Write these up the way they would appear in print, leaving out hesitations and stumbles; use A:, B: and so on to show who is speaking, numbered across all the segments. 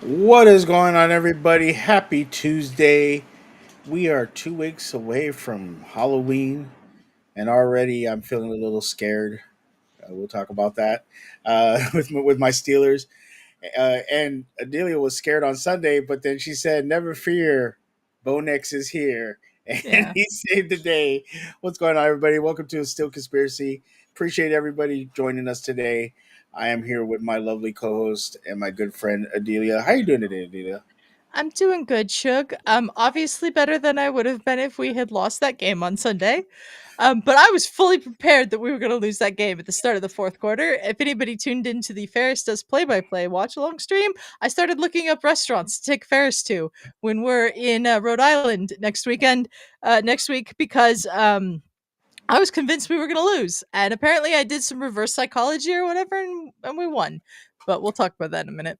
A: What is going on, everybody? Happy Tuesday. We are 2 weeks away from Halloween, and already I'm feeling a little scared. We'll talk about that with my Steelers. And Adelia was scared on Sunday, but then she said, "Never fear, Bo Nix is here," and
B: Yeah.
A: he saved the day. What's going on, everybody? Welcome to a Still Conspiracy. Appreciate everybody joining us today. I am here with my lovely co-host and my good friend Adelia. How you doing today, Adelia?
B: I'm doing good, Shug. Obviously better than I would have been if we had lost that game on Sunday. But I was fully prepared that we were going to lose that game at the start of the fourth quarter. If anybody tuned into the Ferris Does Play-by-Play watch-along stream, I started looking up restaurants to take Ferris to when we're in Rhode Island next week, because I was convinced we were going to lose. And apparently I did some reverse psychology or whatever, and we won. But we'll talk about that in a minute.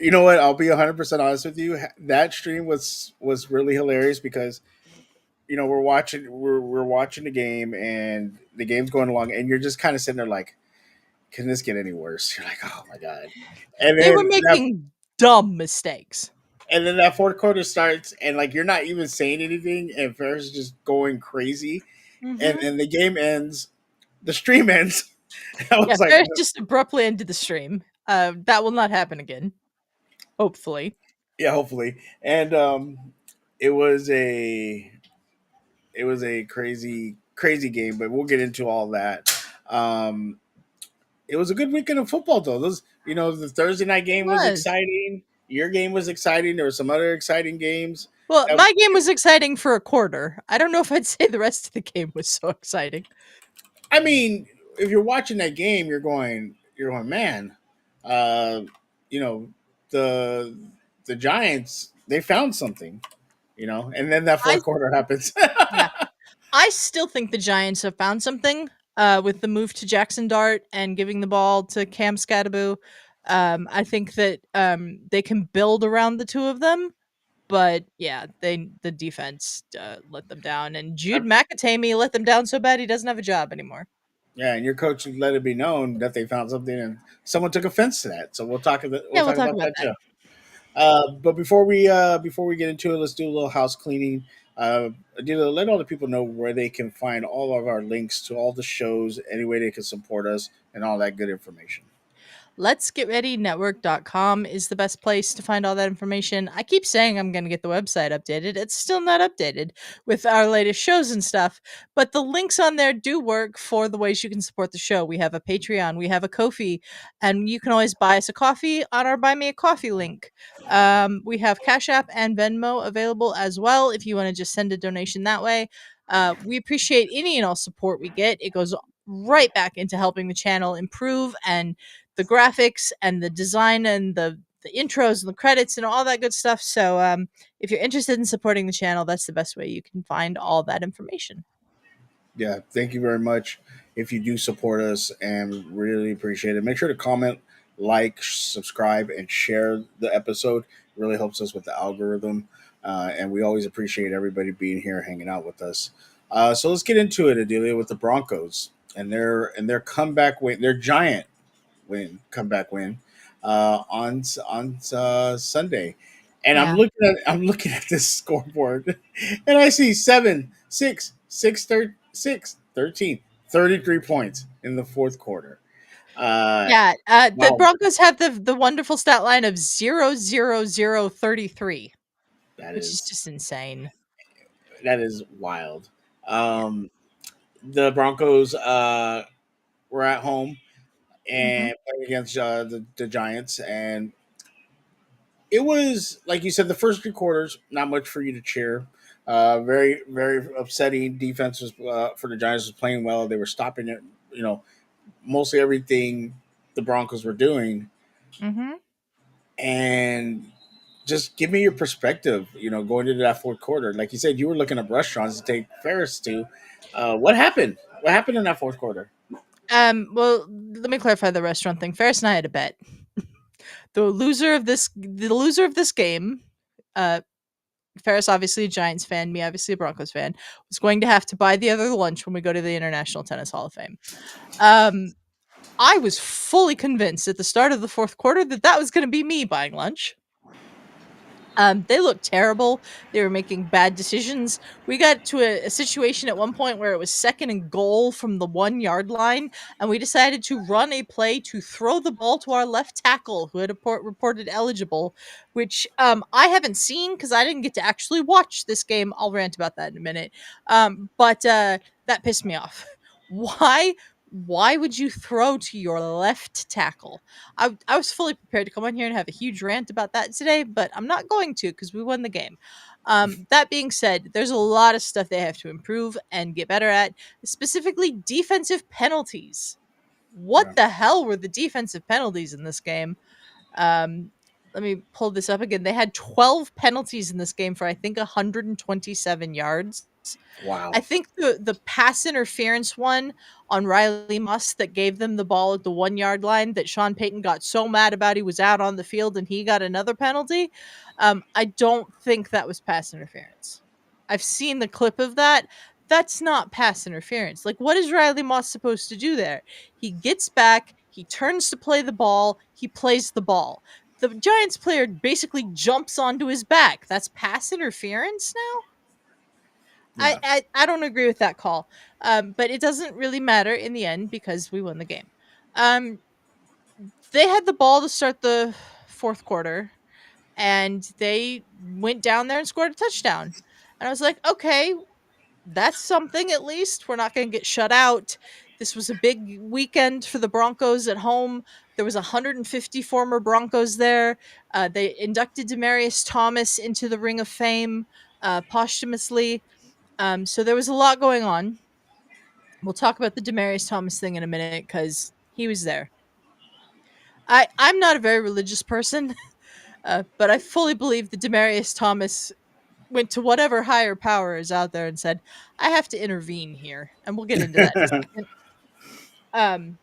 A: You know what? I'll be 100% honest with you. That stream was really hilarious because we're watching the game and the game's going along and you're just kind of sitting there like, can this get any worse? You're like, oh my god. And
B: They were
A: then that
B: making dumb mistakes.
A: and then that fourth quarter starts and like you're not even saying anything and Ferris is just going crazy and
B: Mhm.
A: then the game ends, the stream ends. I
B: Yeah,
A: was like,
B: Ferris just abruptly ended the stream. That will not happen again, hopefully.
A: yeah, hopefully. And it was a it was a crazy game, but we'll get into all that. Um, it was a good weekend of football, though. The Thursday night
B: It
A: game was
B: was.
A: exciting. Your game was exciting. There were some other exciting games.
B: Well,
A: That,
B: my game was exciting for a quarter. I don't know if I'd say the rest of the game was so exciting.
A: I mean, if you're watching that game, you're going, man. Uh, you know, the the Giants they found something. And then that
B: I
A: fourth quarter happens.
B: Yeah. I still think the Giants have found something with the move to Jackson Dart and giving the ball to Cam Scadaboo. I think that they can build around the two of them. But yeah, the defense let them down, and Jude McAtamey let them down so bad he doesn't have a job anymore.
A: Yeah, and your coach let it be known that they found something, and someone took offense to that. So we'll
B: Yeah, we'll
A: talk
B: talk
A: about
B: about
A: that
B: that.
A: too. But before we get into it, let's do a little house cleaning. Let all the people know where they can find all of our links to all the shows, any way they can support us, and all that good information.
B: Let's Get Ready Network.com is the best place to find all that information. I keep saying I'm going to get the website updated. It's still not updated with our latest shows and stuff, but the links on there do work for the ways you can support the show. We have a Patreon, we have a Ko-fi, and you can always buy us a coffee on our Buy Me a Coffee link. We have Cash App and Venmo available as well if you want to just send a donation that way. We appreciate any and all support we get. It goes right back into helping the channel improve, and the graphics and the design and the intros and the credits and all that good stuff. So if you're interested in supporting the channel, that's the best way you can find all that information.
A: Yeah, thank you very much. If you do support us, and really appreciate it. Make sure to comment, like, subscribe, and share the episode. It really helps us with the algorithm, and we always appreciate everybody being here, hanging out with us. So let's get into it, Adelia, with the Broncos and their comeback win, their giant comeback win on Sunday. And
B: Yeah.
A: I'm looking at this scoreboard, and I see 33 points in the fourth quarter. Uh,
B: Yeah, the
A: wow,
B: Broncos have the wonderful stat line of 0-0-0-33,
A: that
B: which is
A: is
B: just insane.
A: that is wild.
B: Yeah.
A: Um, the Broncos were at home
B: Mhm.
A: and playing against the Giants, and it was like you said, the first 3 quarters, not much for you to cheer. Very, very upsetting. Defense was for the Giants was playing well. They were stopping it. Mostly everything the Broncos were doing,
B: Mhm.
A: and just give me your perspective. Going into that fourth quarter, like you said, you were looking up restaurants to take Ferris to. What happened? What happened in that fourth quarter?
B: Well, let me clarify the restaurant thing. Ferris and I had a bet. The loser of this game, uh, Ferris, obviously a Giants fan, me, obviously a Broncos fan, was going to have to buy the other lunch when we go to the International Tennis Hall of Fame. Um, I was fully convinced at the start of the fourth quarter that that was going to be me buying lunch. They looked terrible. They were making bad decisions. We got to a situation at one point where it was 2nd and goal from the 1 yard line, and we decided to run a play to throw the ball to our left tackle, who had reported eligible, which I haven't seen because I didn't get to actually watch this game. I'll rant about that in a minute. But that pissed me off. Why? Why would you throw to your left tackle? I was fully prepared to come on here and have a huge rant about that today, but I'm not going to because we won the game. That being said, there's a lot of stuff they have to improve and get better at, specifically defensive penalties. What
A: Yeah.
B: the hell were the defensive penalties in this game? Um, Let me pull this up again. They had 12 penalties in this game for I think 127 yards. I
A: Wow.
B: think the pass interference one on Riley Moss that gave them the ball at the 1 yard line that Sean Payton got so mad about, he was out on the field and he got another penalty. I don't think that was pass interference. I've seen the clip of that. That's not pass interference. Like, what is Riley Moss supposed to do there? He gets back, he turns to play the ball, he plays the ball. The Giants player basically jumps onto his back. That's pass interference now?
A: Yeah.
B: I don't agree with that call. But it doesn't really matter in the end because we won the game. Um, they had the ball to start the fourth quarter, and they went down there and scored a touchdown. And I was like, okay, that's something at least. We're not going to get shut out. This was a big weekend for the Broncos at home. There was 150 former Broncos there. They inducted Demarius Thomas into the Ring of Fame posthumously. So there was a lot going on. We'll talk about the Demarius Thomas thing in a minute because he was there. I'm not a very religious person, but I fully believe that Demarius Thomas went to whatever higher power is out there and said, "I have to intervene here," and we'll get into that in a second. Um,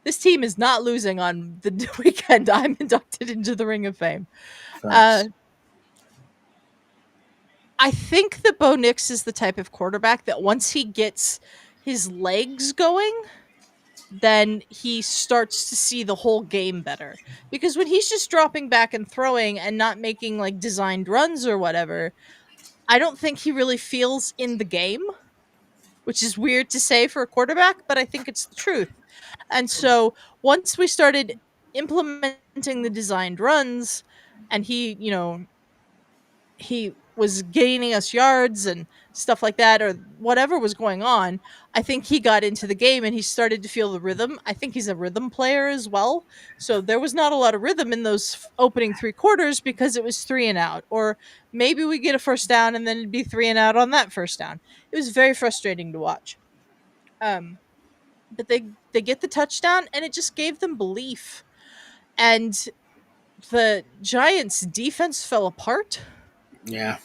B: this team is not losing on the weekend I'm inducted into the Ring of Fame. Uh,
A: Facts.
B: I think that Bo Nix is the type of quarterback that once he gets his legs going, then he starts to see the whole game better. Because when he's just dropping back and throwing and not making like designed runs or whatever, I don't think he really feels in the game, which is weird to say for a quarterback, but I think it's the truth. And so once we started implementing the designed runs and he was gaining us yards and stuff like that or whatever was going on, I think he got into the game and he started to feel the rhythm. I think he's a rhythm player as well. So there was not a lot of rhythm in those opening 3 quarters because it was 3 and out, or maybe we get a first down and then it'd be 3 and out on that first down. It was very frustrating to watch. Um but they get the touchdown and it just gave them belief. And the Giants defense fell apart.
A: Yeah.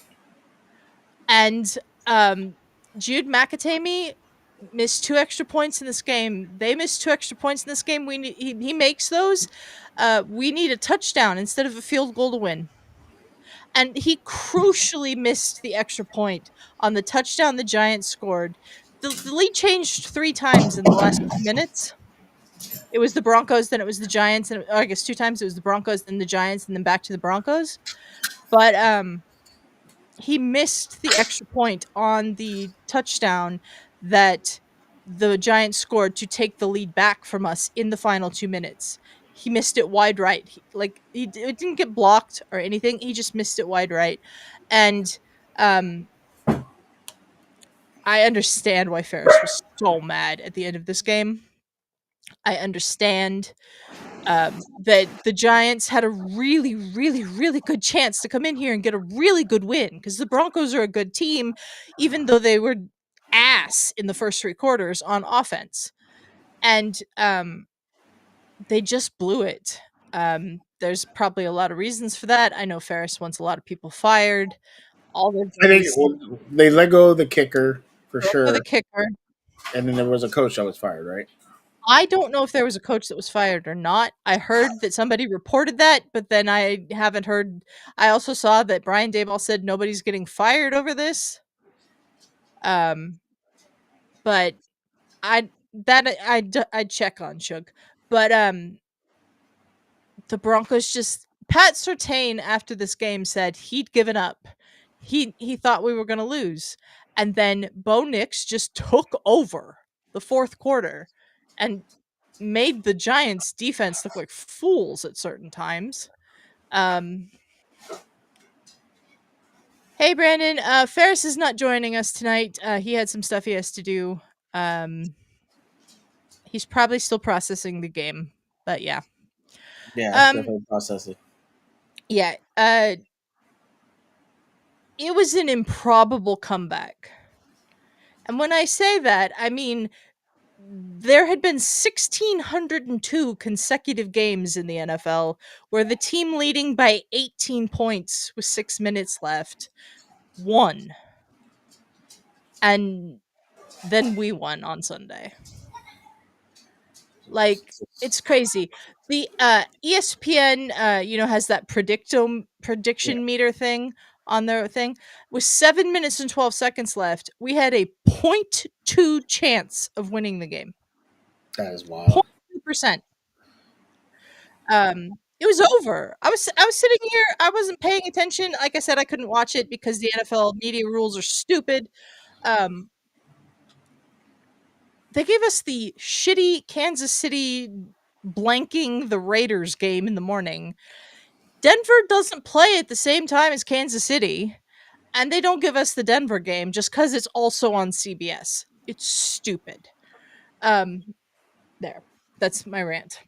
B: And um, Jude McAtamy missed 2 extra points in this game. They missed 2 extra points in this game. He makes those. We need a touchdown instead of a field goal to win. And he crucially missed the extra point on the touchdown the Giants scored. The lead changed 3 times in the last 2 minutes. It was the Broncos, then it was the Giants, and I guess 2 times it was the Broncos, then the Giants, and then back to the Broncos. But he missed the extra point on the touchdown that the Giants scored to take the lead back from us in the final 2 minutes. He missed it wide right. It didn't get blocked or anything. He just missed it wide right, and um, I understand why Ferris was so mad at the end of this game. I understand that the Giants had a really, really, really good chance to come in here and get a really good win because the Broncos are a good team, even though they were ass in the first 3 quarters on offense. And they just blew it. There's probably a lot of reasons for that. I know Ferris wants a lot of people fired. All of
A: I think
B: these,
A: well, they let go of the kicker for
B: for the
A: sure,
B: kicker.
A: and then there was a coach that was fired, right?
B: I don't know if there was a coach that was fired or not. I heard that somebody reported that, but then I haven't heard. I also saw that Brian Daboll said nobody's getting fired over this. Um, but I'd check on Suge. But the Broncos just Pat Surtain after this game said he'd given up. He thought we were going to lose. And then Bo Nix just took over the fourth quarter and made the Giants defense look like fools at certain times. Um Hey Brandon, Ferris is not joining us tonight. He had some stuff he has to do. Um he's probably still processing the game. But yeah.
A: Yeah,
B: Um
A: definitely process it.
B: yeah, it was an improbable comeback. And when I say that, I mean there had been 1,602 consecutive games in the NFL where the team leading by 18 points with 6 minutes left won. And then we won on Sunday. Like, it's crazy. The ESPN, has that
A: Yeah,
B: prediction meter thing on their thing. With 7 minutes and 12 seconds left, we had a 0.2 chance of winning the game.
A: that is wild.
B: 0.2%. It was over. I was sitting here, I wasn't paying attention. Like I said, I couldn't watch it because the NFL media rules are stupid. Um, they gave us the shitty Kansas City blanking the Raiders game in the morning. Denver doesn't play at the same time as Kansas City, and they don't give us the Denver game just because it's also on CBS. It's stupid. Um, there. That's my rant.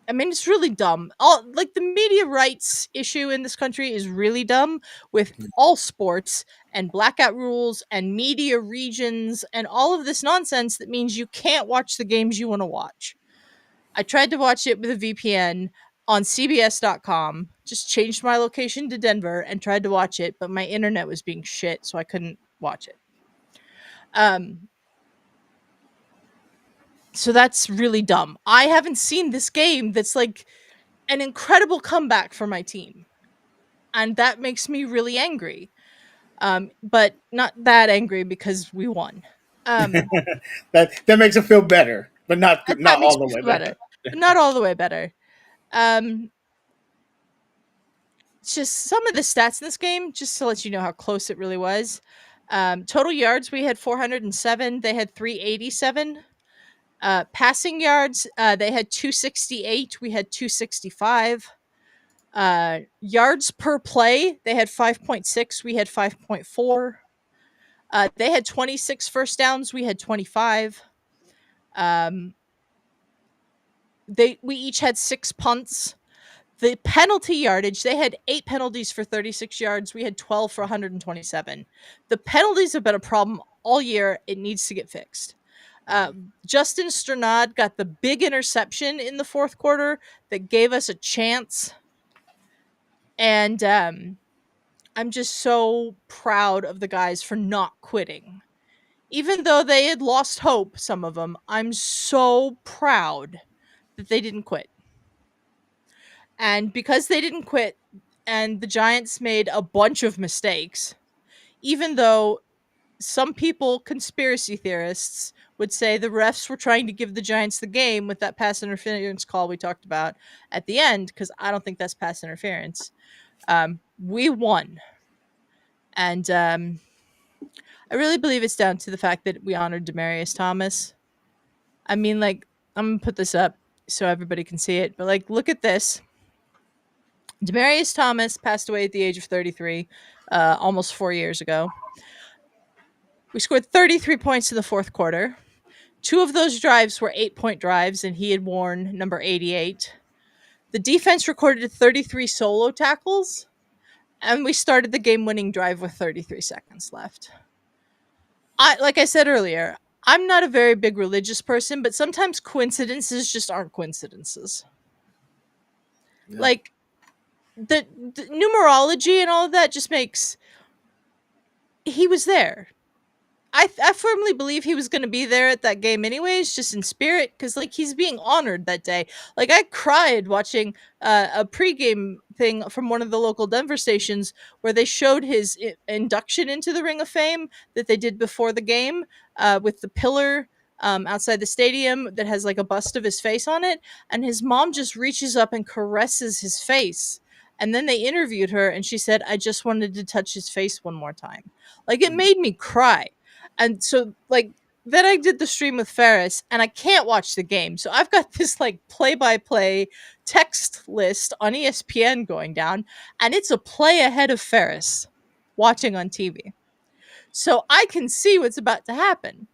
B: I mean, it's really dumb. The media rights issue in this country is really dumb with all sports and blackout rules and media regions and all of this nonsense that means you can't watch the games you want to watch. I tried to watch it with a VPN on CBS.com, just changed my location to Denver and tried to watch it, but my internet was being shit, so I couldn't watch it. So that's really dumb. I haven't seen this game that's like an incredible comeback for my team. And that makes me really angry. But not that angry because we won. Um,
A: That makes it feel better, but not
B: that makes
A: all the
B: me
A: way
B: feel
A: better.
B: better, but not all the way better. Um, it's just some of the stats in this game, just to let you know how close it really was. Total yards, we had 407. They had 387. Passing yards, they had 268. We had 265. Yards per play, they had 5.6. We had 5.4. They had 26 first downs. We had 25. Um, we each had 6 punts. The penalty yardage, they had 8 penalties for 36 yards. We had 12 for 127. The penalties have been a problem all year. It needs to get fixed. Justin Strnad got the big interception in the fourth quarter that gave us a chance. And I'm just so proud of the guys for not quitting. Even though they had lost hope, some of them, I'm so proud that they didn't quit. And because they didn't quit and the Giants made a bunch of mistakes, even though some people, conspiracy theorists, would say the refs were trying to give the Giants the game with that pass interference call we talked about at the end, because I don't think that's pass interference. We won. And I really believe it's down to the fact that we honored Demaryius Thomas. I mean, like, I'm going to put this up so everybody can see it, but, like, look at this. Demaryius Thomas passed away at the age of 33, almost 4 years ago. We scored 33 points in the fourth quarter. 2 of those drives were 8-point drives, and he had worn number 88. The defense recorded 33 solo tackles, and we started the game-winning drive with 33 seconds left. Like I said earlier, I'm not a very big religious person, but sometimes coincidences just aren't coincidences.
A: Yeah.
B: Like, the numerology and all of that just makes he was there. I firmly believe he was going to be there at that game anyways, just in spirit, because like he's being honored that day. Like I cried watching a pregame thing from one of the local Denver stations where they showed his induction into the Ring of Fame that they did before the game with the pillar outside the stadium that has like a bust of his face on it, and his mom just reaches up and caresses his face And then they interviewed her and she said, I just wanted to touch his face one more time. Like, it made me cry. And so, like, then I did the stream with Ferris and I can't watch the game. So I've got this like play by play text list on ESPN going down, and it's a play ahead of Ferris watching on TV. So I can see what's about to happen.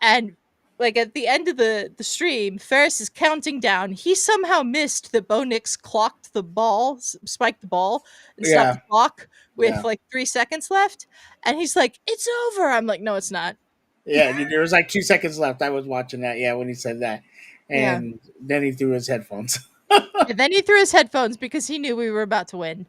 B: And like at the end of the stream, Ferris is counting down. He somehow missed that Bo Nix clocked the ball, spiked the ball, and stopped
A: Yeah,
B: the clock with
A: yeah,
B: like 3 seconds left. And he's like, "It's over." I'm like, "No, it's not."
A: yeah. There was like 2 seconds left. I was watching that. Yeah, when he said that,
B: Yeah.
A: and then he threw his headphones.
B: And then he threw his headphones because he knew we were about to win.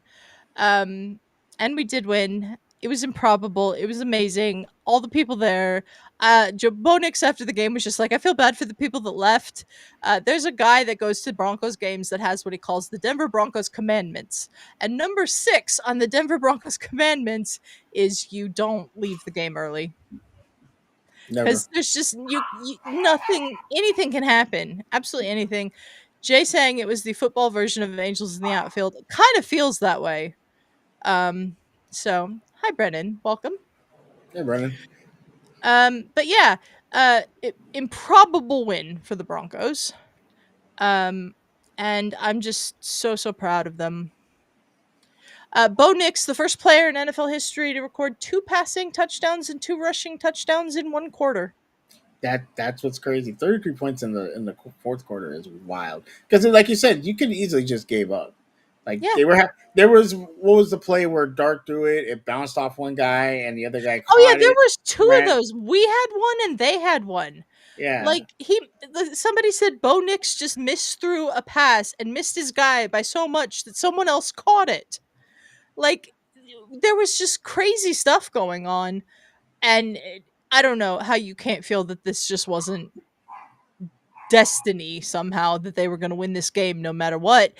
B: Um, and we did win. It was improbable. It was amazing. All the people there. Joe Bonix after the game was just like, I feel bad for the people that left. There's a guy that goes to Broncos games that has what he calls the Denver Broncos commandments. And number 6 on the Denver Broncos commandments is you don't leave the game early.
A: Never.
B: Because there's just nothing, anything can happen. Absolutely anything. Jay saying it was the football version of Angels in the Outfield. It kind of feels that way. Um, so hi Brennan, welcome.
A: Hey, Brennan.
B: But yeah, improbable win for the Broncos. Um, and I'm just so proud of them. Bo Nix, the first player in NFL history to record 2 passing touchdowns and 2 rushing touchdowns in 1 quarter.
A: That's what's crazy. 33 points in the fourth quarter is wild. Because like you said, you could easily just gave up. Like
B: Yeah.
A: there was what was the play where Dart threw it? It bounced off one guy and the other guy
B: Oh yeah,
A: caught
B: there
A: it.
B: was 2 of
A: Ran.
B: those. We had one and they had one.
A: Yeah,
B: Like somebody said Bo Nix just missed through a pass and missed his guy by so much that someone else caught it. Like there was just crazy stuff going on, and I don't know how you can't feel that this just wasn't destiny somehow, that they were going to win this game no matter what.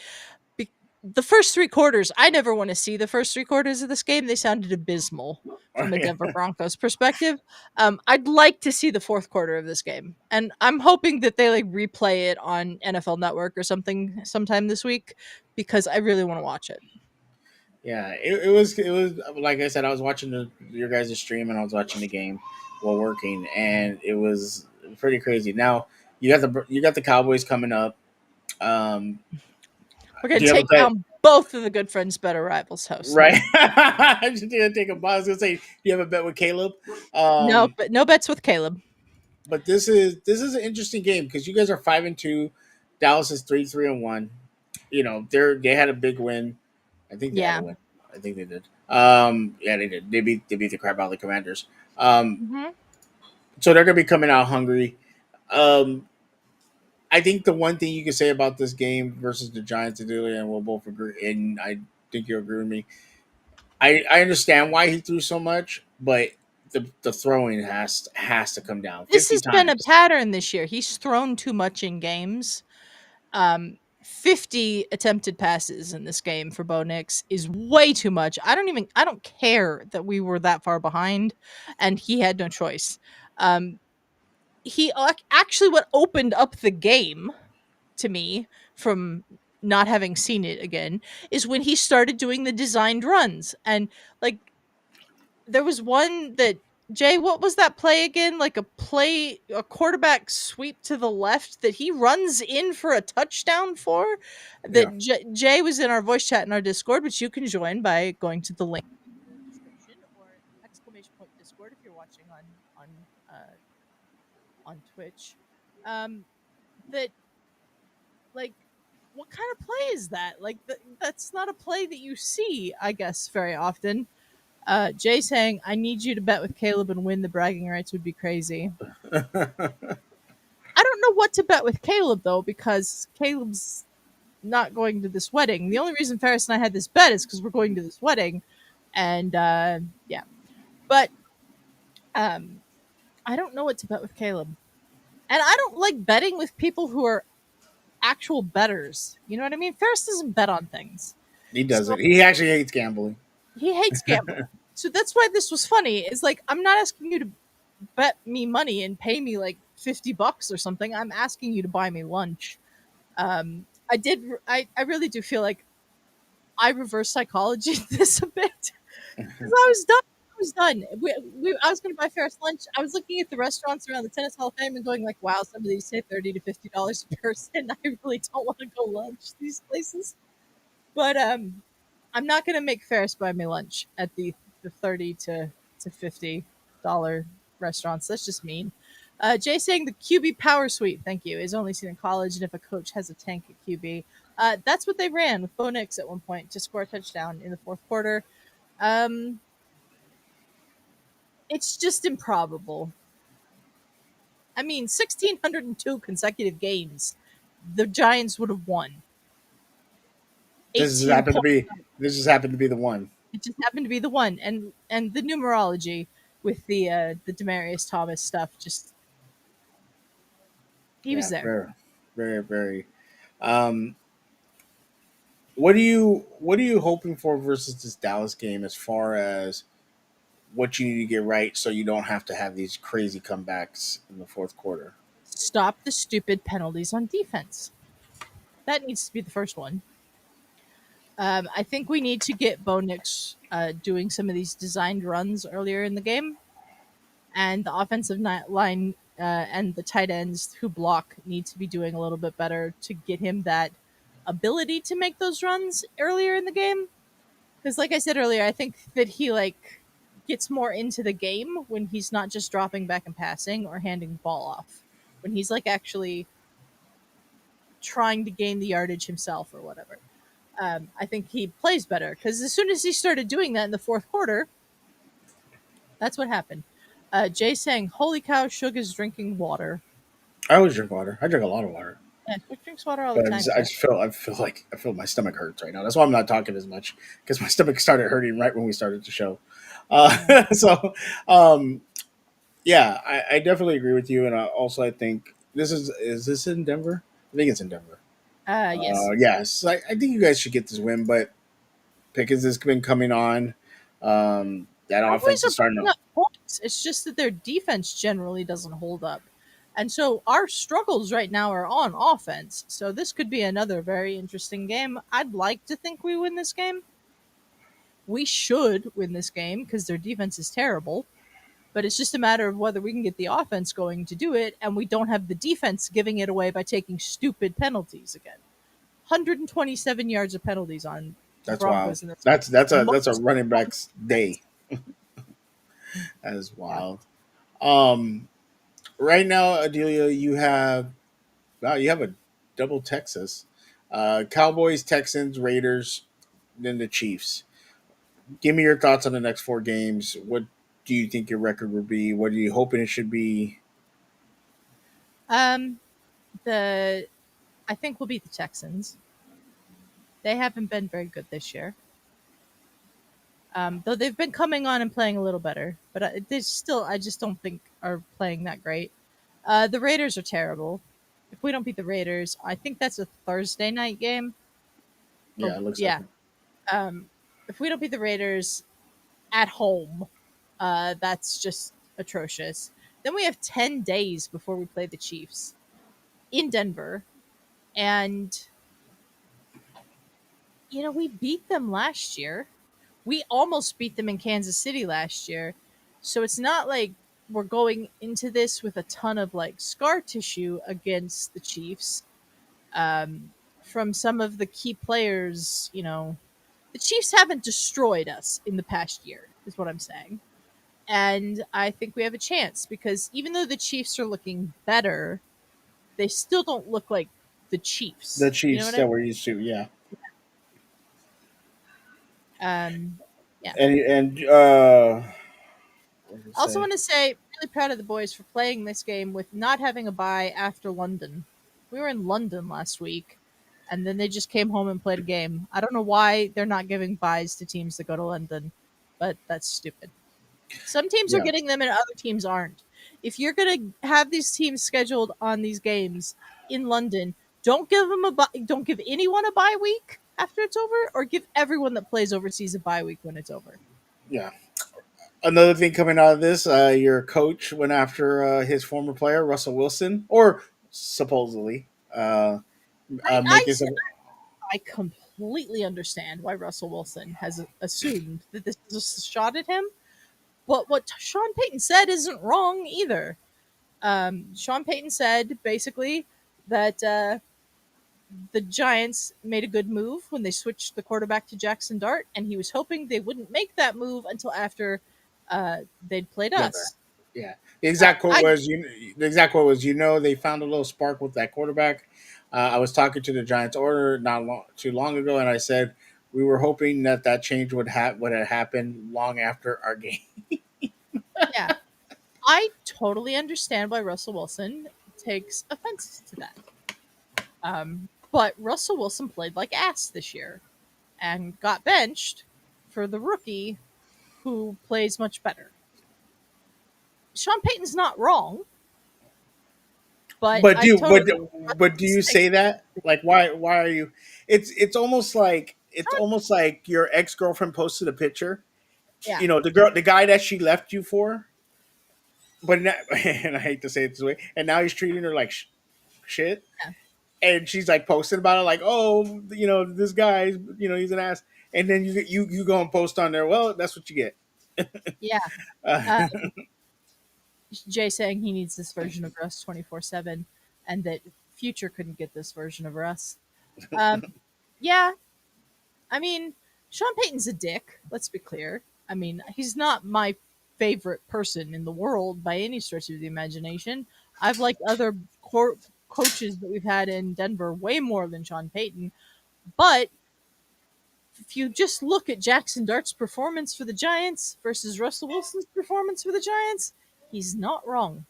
B: The first 3 quarters, I never want to see the first 3 quarters of this game. They sounded abysmal from a Denver Broncos perspective. I'd like to see the 4th quarter of this game, and I'm hoping that they like replay it on NFL Network or something sometime this week because I really want to watch it.
A: yeah. It was like I said. I was watching your guys' stream and I was watching the game while working, and it was pretty crazy. Now you got the Cowboys coming up. Um,
B: We're going
A: do
B: to
A: you have a
B: take
A: bet?
B: down both of the Good Friends Better Rivals hosts. No,
A: Right. I just didn't take a bus. I was gonna say, do you have a bet with Caleb?
B: no,
A: Um,
B: but no bets with Caleb.
A: but this is an interesting game because you guys are 5-2. Dallas is 3-1. You know, they had a big win. I think they had a
B: Yeah.
A: win. I think they did. Yeah, they did. They beat the crap out of the Commanders.
B: Hmm.
A: So they're gonna be coming out hungry. Um, I think the one thing you can say about this game versus the Giants, Adelia, and we'll both agree, and I think you'll agree with me. I understand why he threw so much, but the throwing has to come down
B: This
A: 50
B: has been a
A: times.
B: pattern this year. He's thrown too much in games. 50 attempted passes in this game for Bo Nix is way too much. I don't care that we were that far behind and he had no choice. Um, he actually what opened up the game to me from not having seen it again is when he started doing the designed runs. And like there was one that Jay, what was that play again? Like a quarterback sweep to the left that he runs in for a touchdown for.
A: Yeah.
B: That Jay was in our voice chat in our Discord, which you can join by going to the link in the description or exclamation point Discord if you're watching on uh, on Twitch. Um, that like what kind of play is that? Like that's not a play that you see, I guess, very often. Jay saying, I need you to bet with Caleb and win the bragging rights would be crazy. I don't know what to bet with Caleb, though, because Caleb's not going to this wedding. The only reason Ferris and I had this bet is because we're going to this wedding. And yeah. But um, I don't know what to bet with Caleb. And I don't like betting with people who are actual betters. You know what I mean? Ferris doesn't bet on things.
A: He
B: So
A: doesn't. He actually hates gambling.
B: he hates gambling. So that's why this was funny. It's like, I'm not asking you to bet me money and pay me like $50 or something. I'm asking you to buy me lunch. I really do feel like I reverse psychology this a bit because I was done. I was done. I was going to buy Ferris lunch. I was looking at the restaurants around the Tennis Hall of Fame and going like, "Wow, some of these say $30 to $50 a person. I really don't want to go lunch these places." But I'm not going to make Ferris buy me lunch at the $30 to $50 restaurants. That's just mean. Jay saying the QB power suite, thank you, is only seen in college, and if a coach has a tank at QB, that's what they ran with Bo Nix at one point to score a touchdown in the fourth quarter. Um, it's just improbable. I mean, 1,602 consecutive games, the Giants would have won.
A: This just
B: 18
A: happened to
B: points.
A: be. This just happened to be the one.
B: It just happened to be the one, and the numerology with the Demarius Thomas stuff. Just he was
A: Yeah,
B: there.
A: very, very, very. Um, what are you hoping for versus this Dallas game as far as what you need to get right so you don't have to have these crazy comebacks in the fourth quarter?
B: Stop the stupid penalties on defense. That needs to be the first one. I think we need to get Bo Nix doing some of these designed runs earlier in the game, and the offensive line and the tight ends who block need to be doing a little bit better to get him that ability to make those runs earlier in the game. Because, like I said earlier, I think that he gets more into the game when he's not just dropping back and passing or handing the ball off. When he's actually trying to gain the yardage himself or whatever. I think he plays better because as soon as he started doing that in the fourth quarter, that's what happened. Jay saying, "Holy cow, Suge is drinking water."
A: I always drink water. I drink a lot of water,
B: Yeah, Suge drinks water all the
A: but
B: time.
A: I feel my stomach hurts right now. That's why I'm not talking as much because my stomach started hurting right when we started the show.
B: Yeah.
A: So, um, yeah, I definitely agree with you, and also I think is this in Denver? I think it's in Denver.
B: Yes.
A: Yes, I think you guys should get this win, but Pickens has been coming on. That
B: Cowboys
A: offense
B: are
A: is starting
B: putting
A: to.
B: up points. It's just that their defense generally doesn't hold up. And so our struggles right now are on offense. So this could be another very interesting game. I'd like to think we win this game. We should win this game because their defense is terrible. But it's just a matter of whether we can get the offense going to do it, and we don't have the defense giving it away by taking stupid penalties again. 127 yards of penalties on the
A: That's wild.
B: Broncos in this game.
A: That's a
B: Most
A: running back's day. That is
B: yeah.
A: wild. Um, right now, Adelia, you have a double Texas, Cowboys, Texans, Raiders, then the Chiefs. Give me your thoughts on the next four games. What do you think your record would be? What are you hoping it should be?
B: Um, the I think we'll beat the Texans. They haven't been very good this year. Though they've been coming on and playing a little better, but they still, I just don't think are playing that great. The Raiders are terrible. If we don't beat the Raiders, I think that's a Thursday night game.
A: Yeah,
B: Or
A: it looks like
B: yeah,
A: it.
B: um, if we don't beat the Raiders at home, that's just atrocious. Then we have 10 days before we play the Chiefs in Denver, and we beat them last year. We almost beat them in Kansas City last year. So it's not like we're going into this with a ton of scar tissue against the Chiefs. From some of the key players, the Chiefs haven't destroyed us in the past year, is what I'm saying. And I think we have a chance because even though the Chiefs are looking better, they still don't look like the Chiefs.
A: The
B: You know
A: Chiefs
B: what I
A: that
B: mean?
A: we're used to, yeah.
B: Yeah.
A: And what did I
B: I also
A: say?
B: want to say, really proud of the boys for playing this game with not having a bye after London. We were in London last week, and then they just came home and played a game. I don't know why they're not giving byes to teams that go to London, but that's stupid. Some teams are
A: Yeah,
B: getting them and other teams aren't. If you're going to have these teams scheduled on these games in London, don't give them don't give anyone a bye week after it's over, or give everyone that plays overseas a bye week when it's over.
A: yeah. Another thing coming out of this, your coach went after his former player Russell Wilson, or supposedly
B: I, I
A: making some.
B: I completely understand why Russell Wilson has assumed that this is a shot at him. But what Sean Payton said isn't wrong either. Sean Payton said basically that the Giants made a good move when they switched the quarterback to Jackson Dart, and he was hoping they wouldn't make that move until after they'd played
A: Together.
B: us.
A: Yeah. The exact quote was, they found a little spark with that quarterback. I was talking to the Giants order too long ago, and I said we were hoping that change would have happened long after our game.
B: Yeah, I totally understand why Russell Wilson takes offense to that. But Russell Wilson played like ass this year and got benched for the rookie who plays much better. Sean Payton's not wrong, but
A: But
B: I
A: do but
B: totally
A: but do you say that? Like, why are you? It's almost like your ex girlfriend posted a picture.
B: yeah,
A: The guy that she left you for, but now, and I hate to say it this way, and now he's treating her like shit,
B: yeah,
A: and she's like posting about it, like, oh, this guy, he's an ass, and then you go and post on there. Well, that's what you get.
B: yeah.
A: Uh,
B: Uh, Jay saying he needs this version of Russ 24/7, and that Future couldn't get this version of Russ. Um, yeah, I mean, Sean Payton's a dick. Let's be clear. I mean, he's not my favorite person in the world by any stretch of the imagination. I've liked other coaches that we've had in Denver way more than Sean Payton. But if you just look at Jackson Dart's performance for the Giants versus Russell Wilson's performance for the Giants, he's not wrong.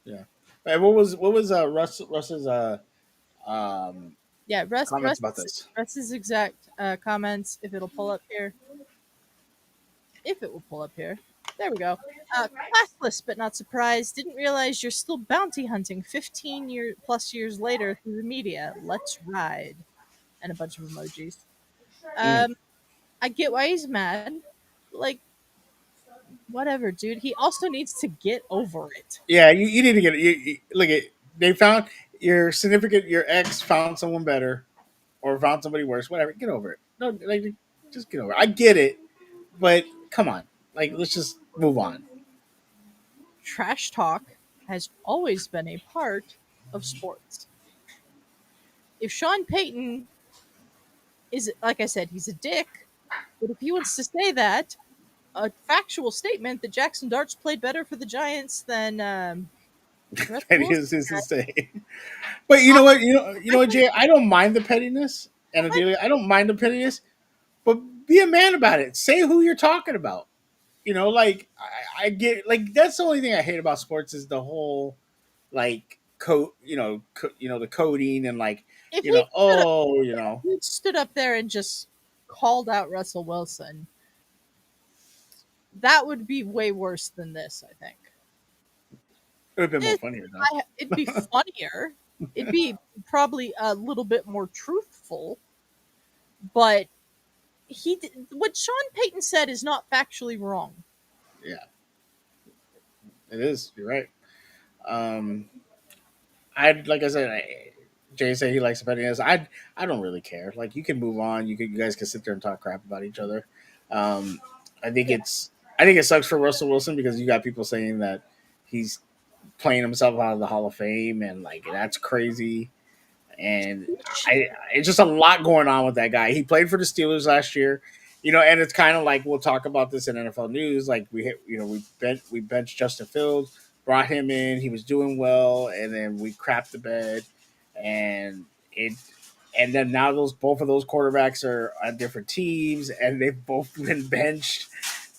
A: yeah. And what was Russ's um,
B: Yeah,
A: comments about this?
B: Russ's exact comments. If it'll pull up here, if it will pull up here, there we go. Classless but not surprised. Didn't realize you're still bounty hunting 15 plus years later through the media. Let's ride, and a bunch of emojis.
A: Mm.
B: Um, I get why he's mad. Like, whatever, dude. He also needs to get over it.
A: Yeah, you need to get it. Look at they found your ex found someone better, or found somebody worse. Whatever, get over it. No, like, just get over it. I get it, but come on, like, let's just move on.
B: Trash talk has always been a part of sports. If Sean Payton is, like I said, he's a dick, but if he wants to say that, a factual statement that Jackson Darts played better for the Giants than Russell Wilson
A: Pettiness is
B: had,
A: insane. But you
B: I,
A: know what? You know
B: I
A: what,
B: think
A: Jay? I don't mind the pettiness, and
B: I,
A: Adelia, I don't mind the pettiness, but be a man about it. Say who you're talking about. Like, I get, like, that's the only thing I hate about sports is the whole, like, the coding, and, like,
B: if he stood up,
A: oh,
B: if he stood up there and just called out Russell Wilson, that would be way worse than this. I think
A: it would have been more
B: this,
A: funnier though.
B: it'd be funnier. It'd be probably a little bit more truthful, but what Sean Payton said is not factually wrong.
A: Yeah, it is. You're right. Um, like I said, Jay said he likes the pettiness. I don't really care. Like, you can move on. You guys can sit there and talk crap about each other. Um, I think
B: Yeah,
A: it's I think it sucks for Russell Wilson because you got people saying that he's playing himself out of the Hall of Fame, and, like, that's crazy. And it's just a lot going on with that guy. He played for the Steelers last year, and it's kind of like, we'll talk about this in NFL news. Like, we benched Justin Fields, brought him in, he was doing well, and then we crapped the bed, and it, and then now both of those quarterbacks are on different teams, and they've both been benched.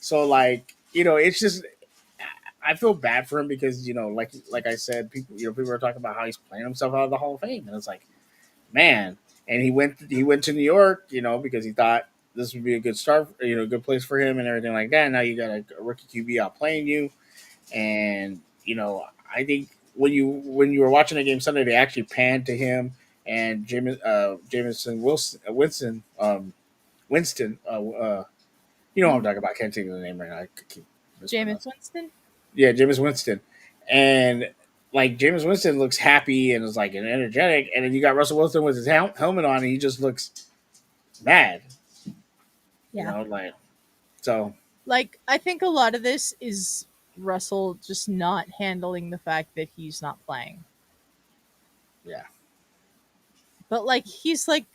A: So, like, it's just, I feel bad for him because, like I said, people are talking about how he's playing himself out of the Hall of Fame, and it's like, man. And he went to New York, because he thought this would be a good start, good place for him and everything like that. Now you got a rookie QB outplaying you, and I think when you were watching the game Sunday, they actually panned to him and Jameson Winston. You know what I'm talking about? I can't think of the name right now. I keep
B: Jameis
A: mispronouncing.
B: Winston.
A: Yeah, Jameis Winston, and, like, Jameis Winston looks happy and is, like, an energetic, and then you got Russell Wilson with his helmet on, and he just looks mad.
B: Yeah.
A: Like so.
B: Like, I think a lot of this is Russell just not handling the fact that he's not playing.
A: Yeah,
B: But like he's like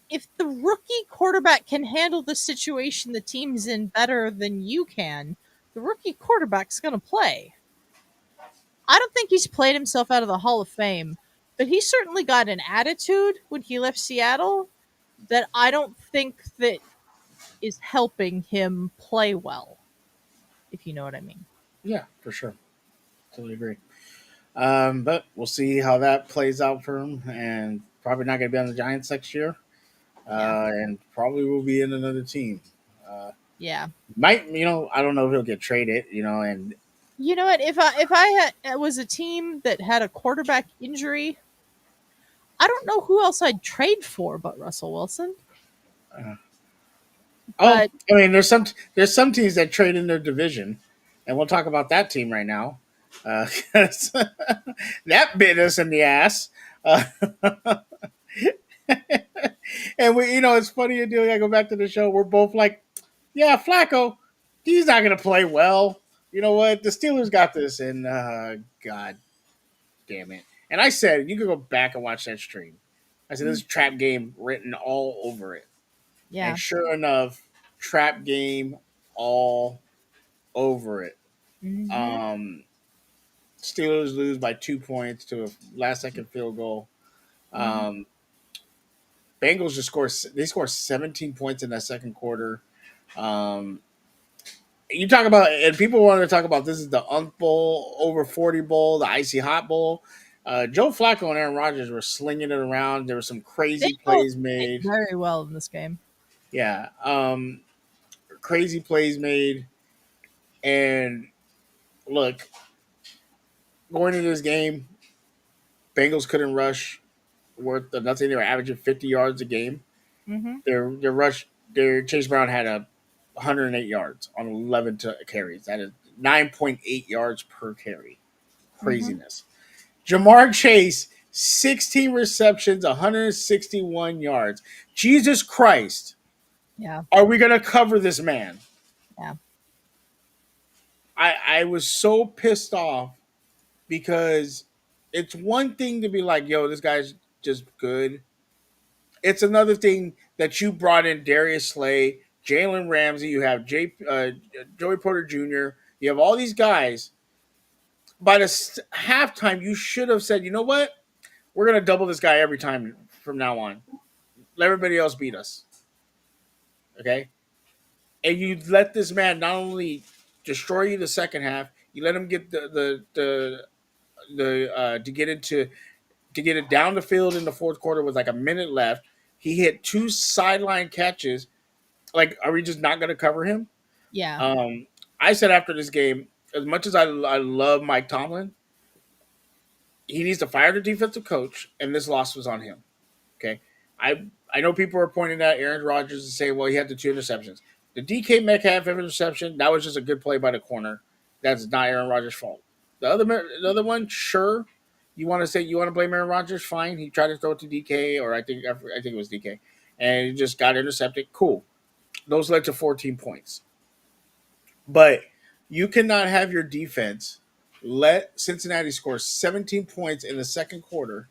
B: if the rookie quarterback can handle the situation the team's in better than you can, the rookie quarterback's going to play. I don't think he's played himself out of the Hall of Fame, but he certainly got an attitude when he left Seattle that I don't think that is helping him play well, if you know what I mean.
A: yeah, for sure. Totally agree. But we'll see how that plays out for him, and probably not going to be on the Giants next year,
B: Yeah.
A: and probably will be in another team. Uh,
B: Yeah.
A: might I don't know if he'll get traded, and
B: You know what? If I was a team that had a quarterback injury, I don't know who else I'd trade for but Russell Wilson.
A: uh, oh,
B: But
A: I mean, there's some teams that trade in their division, and we'll talk about that team right now. 'Cause that bit us in the ass. Uh, and it's funny, Adelia. I go back to the show. We're both like, yeah, Flacco, he's not going to play well. You know what? The Steelers got this, and God damn it. And I said, you could go back and watch that stream. I said, this is trap game written all over it. And
B: yeah.
A: sure enough, trap game all over it.
B: Hmm.
A: Um, Steelers lose by 2 points to a last second field goal.
B: Hmm.
A: Um, Bengals they score 17 points in that second quarter. Um, you talk about, and people want to talk about, this is the Unk Bowl, over 40 Bowl, the Icy Hot Bowl. Joe Flacco and Aaron Rodgers were slinging it around. There were some
B: They
A: crazy
B: both
A: plays
B: played
A: made.
B: very well in this game.
A: Yeah. Crazy plays made. And look, going into this game, Bengals couldn't rush worth of nothing. They were averaging 50 yards a game.
B: Hmm.
A: Their Chase Brown had 108 yards on 11 carries. That is 9.8 yards per carry.
B: Hmm.
A: Craziness. Jamar Chase, 16 receptions, 161 yards. Jesus Christ.
B: Yeah.
A: Are we going to cover this man?
B: Yeah.
A: I was so pissed off because it's one thing to be like, yo, this guy's just good. It's another thing that you brought in Darius Slay, Jalen Ramsey, you have Joey Porter Jr., you have all these guys. By the halftime, you should have said, you know what? We're going to double this guy every time from now on. Let everybody else beat us. Okay? And you let this man not only destroy you the second half, you let him get to get it down the field in the fourth quarter with like a minute left. He hit two sideline catches. Like, are we just not going to cover him?
B: Yeah.
A: Um, I said after this game, as much as I love Mike Tomlin, he needs to fire the defensive coach, and this loss was on him. Okay, I know people are pointing at Aaron Rodgers and saying, well, he had the two interceptions. The DK Metcalf interception, that was just a good play by the corner. That's not Aaron Rodgers' fault. The other one, sure, you want to blame Aaron Rodgers, fine. He tried to throw it to DK, or I think it was DK, and he just got intercepted. Cool. Those led to 14 points. But you cannot have your defense let Cincinnati score 17 points in the second quarter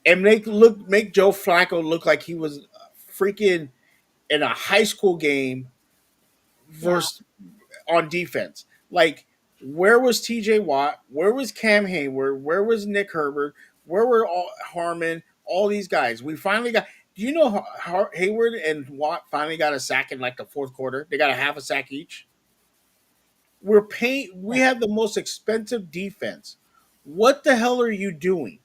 A: and make Joe Flacco look like he was freaking in a high school game
B: Yeah.
A: versus on defense. Like, where was TJ Watt? Where was Cam Hayward? Where was Nick Herbert? Where were Harmon? All these guys. We finally got. Do you know Hayward and Watt finally got a sack in like the fourth quarter? They got a half a sack each. We're paying. We
B: Yeah.
A: have the most expensive defense. What the hell are you doing?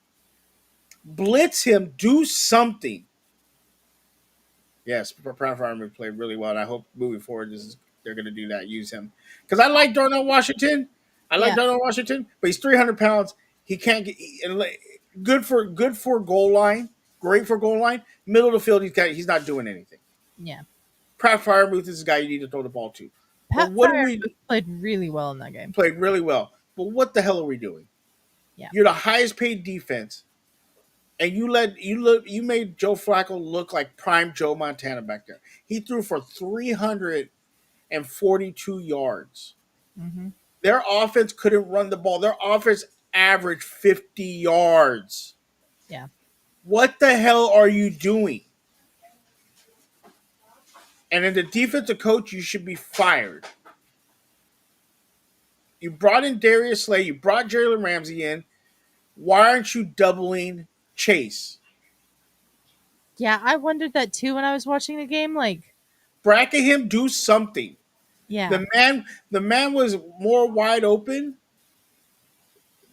A: Blitz him. Do something. Yes, Proud Farmer played really well, and I hope moving forward they're going to do that. Use him because I like Darnell Washington.
B: Yeah.
A: But he's 300 pounds. He can't get good for goal line. Great for goal line. Middle of the field, he's not doing anything.
B: Yeah.
A: Pratt Firemuth is the guy you need to throw the ball to. But
B: Pat
A: what do we
B: Fryermuth played really well in that game.
A: played really well? But what the hell are we doing?
B: Yeah.
A: You're the highest paid defense. and you made Joe Flacco look like prime Joe Montana back there. He threw for 342 yards.
B: Mm-hmm.
A: Their offense couldn't run the ball. Their offense averaged 50 yards.
B: Yeah.
A: What the hell are you doing? And then the defensive coach, you should be fired. You brought in Darius Slay. You brought Jalen Ramsey in. Why aren't you doubling Chase?
B: Yeah, I wondered that too when I was watching the game. Like,
A: Bracket him. Do something.
B: yeah.
A: The man was more wide open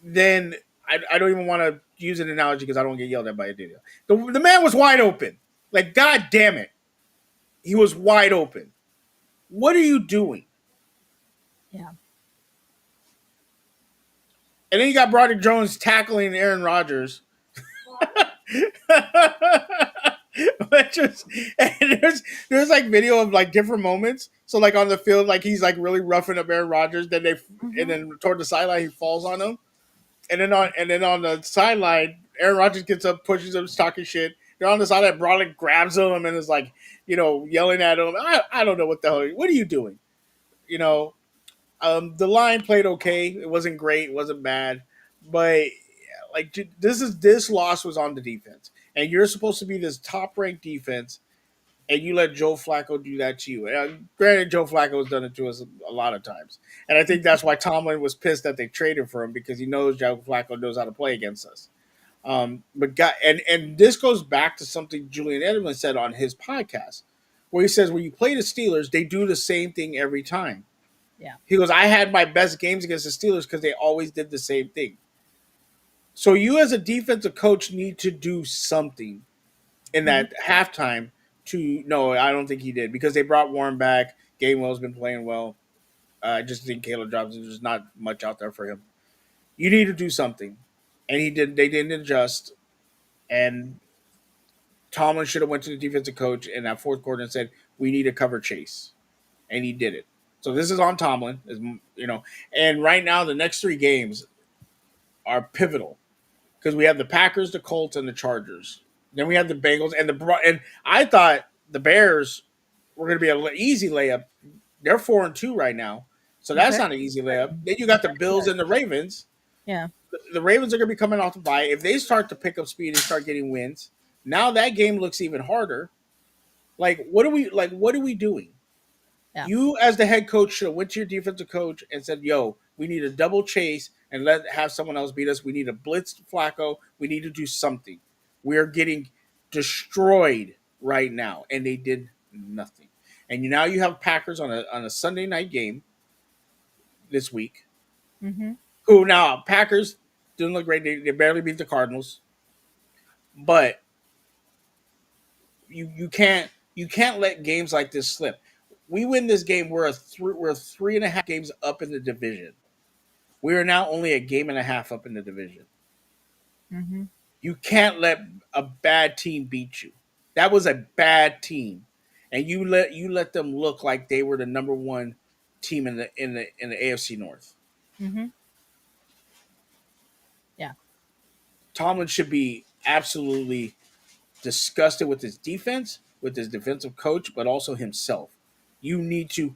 A: than I don't even want to use an analogy because I don't get yelled at by Adelia. The man was wide open. Like, God damn it. He was wide open. What are you doing?
B: Yeah.
A: And then you got Broderick Jones tackling Aaron Rodgers. Which is, and there's like video of like different moments. So like on the field, like he's like really roughing up Aaron Rodgers. And
B: Mm-hmm.
A: then toward the sideline, he falls on him. And then on the sideline, Aaron Rodgers gets up, pushes him, talking shit. They're on the sideline, Broderick grabs him and is like, yelling at him. I don't know what the hell. What are you doing? You know, the line played okay. It wasn't great. It wasn't bad, but like this loss was on the defense, and you're supposed to be this top ranked defense, and you let Joe Flacco do that to you. And granted, Joe Flacco has done it to us a lot of times, and I think that's why Tomlin was pissed that they traded for him because he knows Joe Flacco knows how to play against us. And this goes back to something Julian Edelman said on his podcast, where he says when you play the Steelers, they do the same thing every time.
B: Yeah.
A: He goes, I had my best games against the Steelers because they always did the same thing. So you as a defensive coach need to do something in
B: Mm-hmm.
A: that halftime to no, I don't think he did because they brought Warren back. Gainwell's been playing well. I just think Caleb Johnson there's not much out there for him. You need to do something. And he did they didn't adjust. And Tomlin should have went to the defensive coach in that fourth quarter and said, we need to cover Chase. And he did it. So this is on Tomlin, and right now the next three games are pivotal because we have the Packers, the Colts, and the Chargers. Then we have the Bengals and I thought the Bears were going to be an easy layup. They're 4-2 right now, so that's
B: Okay.
A: not an easy layup. Then you got the Bills and the Ravens.
B: Yeah.
A: The Ravens are going to be coming off the bye. If they start to pick up speed and start getting wins, now that game looks even harder. What are we doing?
B: Yeah.
A: You as the head coach should have went to your defensive coach and said, "Yo, we need a double chase and have someone else beat us. We need a blitz Flacco. We need to do something. We are getting destroyed right now." And they did nothing. And now you have Packers on a Sunday night game this week.
B: Mm-hmm.
A: Who now Packers didn't look great. They barely beat the Cardinals, but you can't let games like this slip. We win this game. We're 3.5 games up in the division. We are now only a game and a half up in the division.
B: Mm-hmm.
A: You can't let a bad team beat you. That was a bad team, and you let them look like they were the number one team in the AFC North.
B: Mm-hmm. Yeah.
A: Tomlin should be absolutely disgusted with his defense, with his defensive coach, but also himself. You need to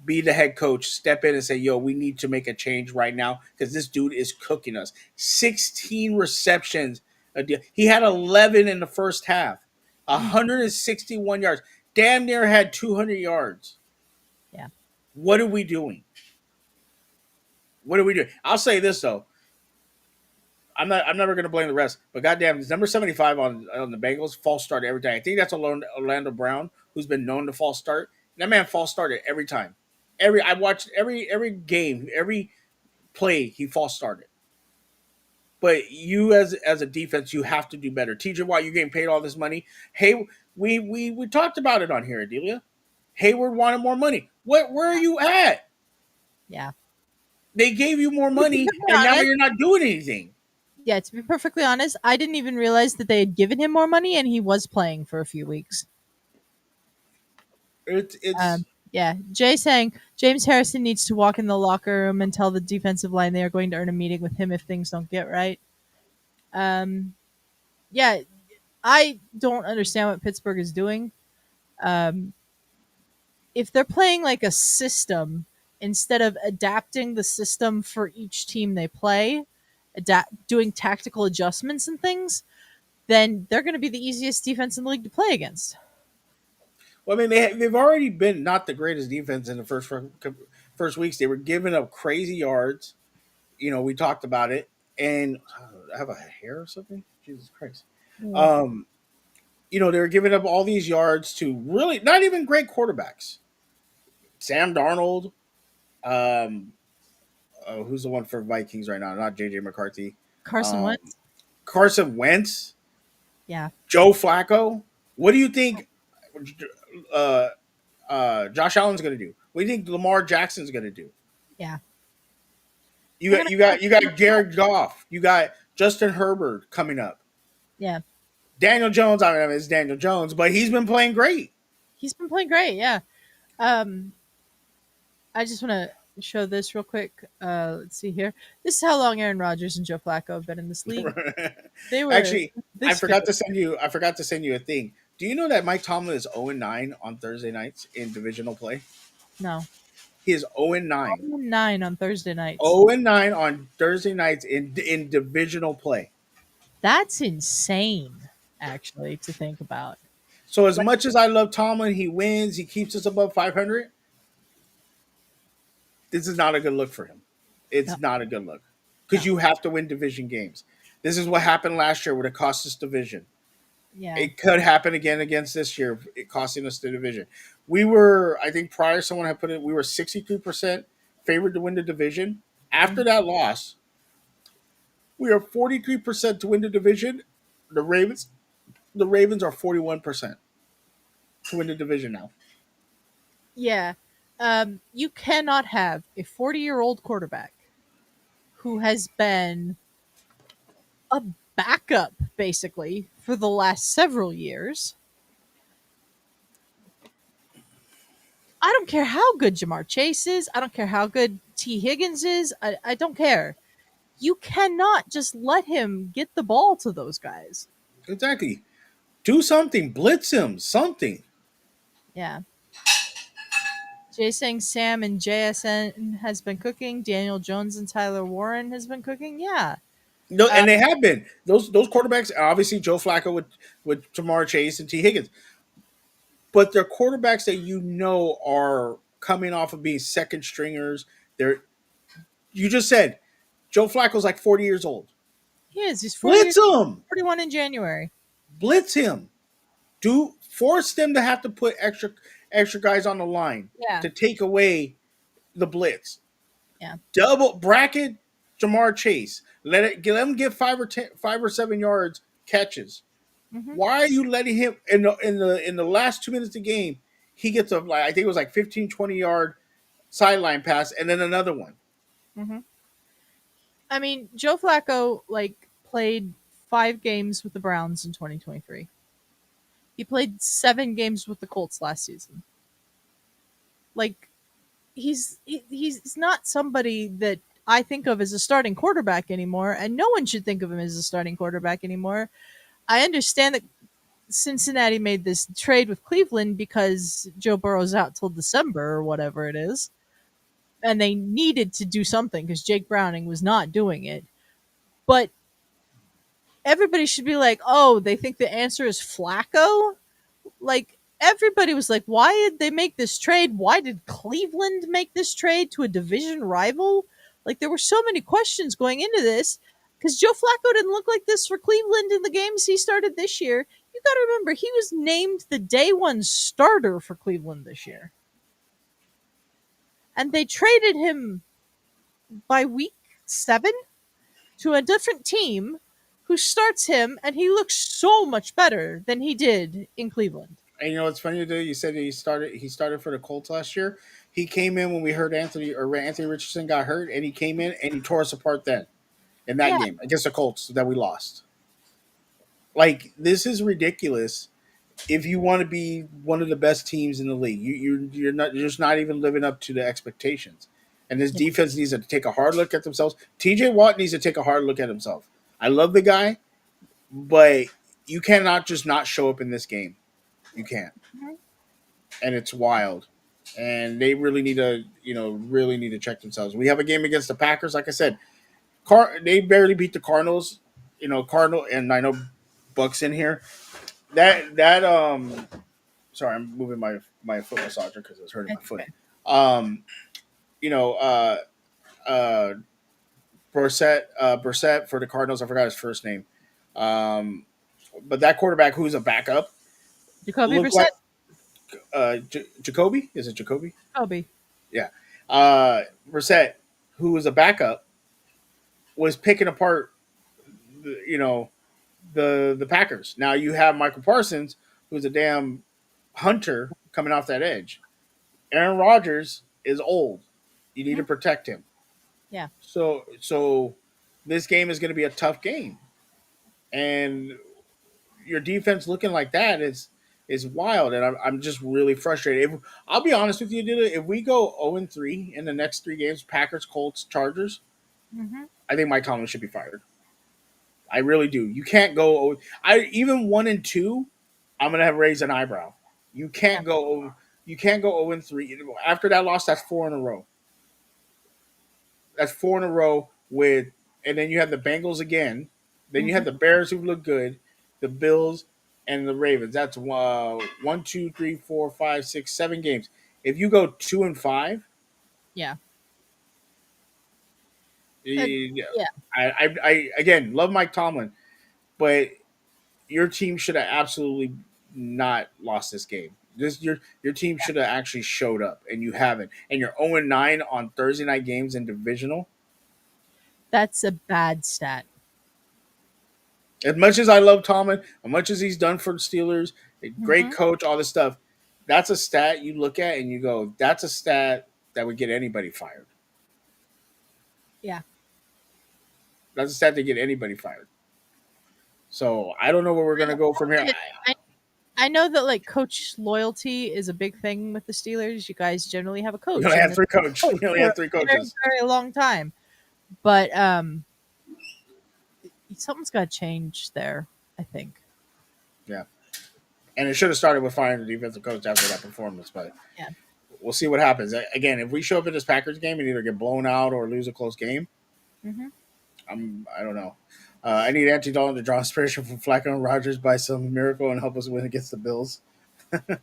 A: be the head coach, step in and say, yo, we need to make a change right now because this dude is cooking us. 16 receptions. He had 11 in the first half, 161 yards, damn near had 200 yards.
B: Yeah.
A: What are we doing? What are we doing? I'll say this, though. I'm never going to blame the rest, but goddamn, it's number 75 on the Bengals false start every time. I think that's Orlando Brown, who's been known to false start. That man false started every time. I watched every game, every play he false started. But you as a defense, you have to do better. TJ Watt, you're getting paid all this money. Hey, we talked about it on here, Adelia. Hayward wanted more money. Where are you at?
B: Yeah.
A: They gave you more money,
B: be
A: and now
B: honest-
A: you're not doing anything.
B: Yeah, to be perfectly honest, I didn't even realize that they had given him more money and he was playing for a few weeks.
A: It's
B: Yeah. Jay saying James Harrison needs to walk in the locker room and tell the defensive line they are going to earn a meeting with him if things don't get right. Um, Yeah, I don't understand what Pittsburgh is doing. Um, if they're playing like a system instead of adapting the system for each team they play, doing tactical adjustments and things, then they're going to be the easiest defense in the league to play against.
A: Well, I mean, they've already been not the greatest defense in the first weeks. They were giving up crazy yards. We talked about it, and I have a hair or something. Jesus Christ.
B: Yeah.
A: Um, they were giving up all these yards to really not even great quarterbacks. Sam Darnold, um, who's the one for Vikings right now? Not JJ McCarthy.
B: Carson
A: Um,
B: Wentz.
A: Carson Wentz,
B: Yeah.
A: Joe Flacco. What do you think? Uh, Josh Allen's going to do? What do you think Lamar Jackson's going to do?
B: Yeah.
A: You
B: They're
A: got
B: going
A: you
B: to
A: got you got Jared Goff. You got Justin Herbert coming up.
B: Yeah.
A: Daniel Jones. I mean, it's Daniel Jones, but he's been playing great.
B: He's been playing great. Yeah. Um, I just want to show this real quick. Let's see here. This is how long Aaron Rodgers and Joe Flacco have been in this league. They were
A: Actually, I
B: this good.
A: forgot to send you. I forgot to send you a thing. Do you know that Mike Tomlin is 0-9 on Thursday nights in divisional play?
B: No.
A: He is 0-9.
B: 9 on Thursday nights.
A: 0-9 on Thursday nights in divisional play.
B: That's insane, actually, to think about.
A: So as
B: Like,
A: much as I love Tomlin, he wins. He keeps us above 500. This is not a good look for him.
B: no,
A: It's not a good look
B: no.
A: because you have to win division games. This is what happened last year when it cost us division.
B: Yeah.
A: It could happen again against this year, it costing us the division. We were, I think, prior someone had put it. We were 62% favored to win the division. After
B: Mhm.
A: that loss, we are 43% to win the division. The Ravens, the Ravens are 41% to win the division now.
B: Yeah. You cannot have a 40-year-old quarterback who has been a backup, basically, for the last several years. I don't care how good Jamar Chase is. I don't care how good T. Higgins is. I don't care. You cannot just let him get the ball to those guys.
A: Exactly. Do something. Blitz him. Something.
B: Yeah. Jay saying Sam and JSN has been cooking. Daniel Jones and Tyler Warren has been cooking. Yeah.
A: No,
B: Uh,
A: and they have been those quarterbacks. Obviously, Joe Flacco with Jamar Chase and T. Higgins, but they're quarterbacks that are coming off of being second stringers. They're You just said Joe Flacco's like 40 years old.
B: he is. He's 40,
A: Blitz him.
B: 41 in January.
A: Blitz him. Do force them to have to put extra guys on the line
B: Yeah.
A: to take away the blitz.
B: Yeah.
A: Double bracket Jamar Chase. Let him get 5 or 7 yards catches.
B: Hmm.
A: Why are you letting him in the last 2 minutes of the game? He gets I think it was like 15, 20 yard sideline pass and then another one.
B: Hmm. I mean, Joe Flacco played 5 games with the Browns in 2023. He played 7 games with the Colts last season. Like he's not somebody that I think of as a starting quarterback anymore, and no one should think of him as a starting quarterback anymore. I understand that Cincinnati made this trade with Cleveland because Joe Burrow's out till December or whatever it is, and they needed to do something because Jake Browning was not doing it. But everybody should be like, oh, they think the answer is Flacco? Like, everybody was like, why did they make this trade? Why did Cleveland make this trade to a division rival? Like, there were so many questions going into this because Joe Flacco didn't look like this for Cleveland in the games he started this year. You got to remember, he was named the day one starter for Cleveland this year. And they traded him by week 7 to a different team who starts him, and he looks so much better than he did in Cleveland.
A: And you know what's funny today? You said he started for the Colts last year. He came in when we heard Anthony Richardson got hurt, and he came in and he tore us apart then in that
B: Yeah,
A: game against the Colts that we lost. Like this is ridiculous. If you want to be one of the best teams in the league, you're just not even living up to the expectations. And this
B: yeah,
A: defense needs to take a hard look at themselves. TJ Watt needs to take a hard look at himself. I love the guy, but You cannot just not show up in this game. You can't,
B: Mhm.
A: and it's wild. And they really need to, really need to check themselves. We have a game against the Packers. Like I said, they barely beat the Cardinals. Cardinal, and I know Bucks in here. That. Sorry, I'm moving my foot massager because I was hurting my
B: It's
A: foot.
B: okay.
A: Um, you know, uh, Brissett for the Cardinals. I forgot his first name. Um, but that quarterback who's a backup
B: Jacoby
A: looked
B: Brissett,
A: like Jacoby. Is it Jacoby?
B: Kobe.
A: Yeah. Brissett, who was a backup, was picking apart, you know, the Packers. Now you have Michael Parsons, who's a damn hunter coming off that edge. Aaron Rodgers is old. You need to
B: Mhm.
A: protect him.
B: Yeah,
A: So this game is going to be a tough game, and your defense looking like that is wild, and I'm just really frustrated. I'll be honest with you, Dilla, if we go 0-3 in the next 3 games, Packers, Colts, Chargers,
B: hmm
A: I think Mike Tomlin should be fired. I really do. You can't go. I even 1-2. I'm gonna have raised an eyebrow. You
B: yeah,
A: can't go. You can't go 0-3 after that loss. That's four in a row. That's four in a row with, and then you have the Bengals again. Then you
B: hmm
A: have the Bears who look good, the Bills, and the Ravens. That's 1, 2, 3, 4, 5, 6, 7 games. If you go 2-5,
B: yeah. Uh,
A: yeah,
B: yeah,
A: I again love Mike Tomlin, but your team should have absolutely not lost this game. Your team should have actually showed up, and you haven't. And you're 0-9 on Thursday night games in divisional.
B: that's a bad stat.
A: As much as I love Tomlin, as much as he's done for the Steelers, a great
B: hmm
A: coach, all this stuff, that's a stat you look at and you go, that's a stat that would get anybody fired.
B: Yeah.
A: That's a stat to get anybody fired. So I don't know where we're gonna go from here.
B: I, I know that like coach loyalty is a big thing with the Steelers. You guys generally have a
A: We
B: coach
A: only
B: and
A: had
B: the
A: three coaches.
B: coach
A: We only
B: for
A: had
B: a
A: three
B: very,
A: coaches.
B: very long time. But something's got to change there, I think.
A: Yeah, and it should have started with firing the defensive coach after that performance, but
B: Yeah.
A: we'll see what happens. Again, if we show up in this Packers game and either get blown out or lose a close game,
B: hmm
A: I don't know. I need Andy Dalton to draw inspiration from Flacco and Rogers by some miracle and help us win against the Bills.
B: Bills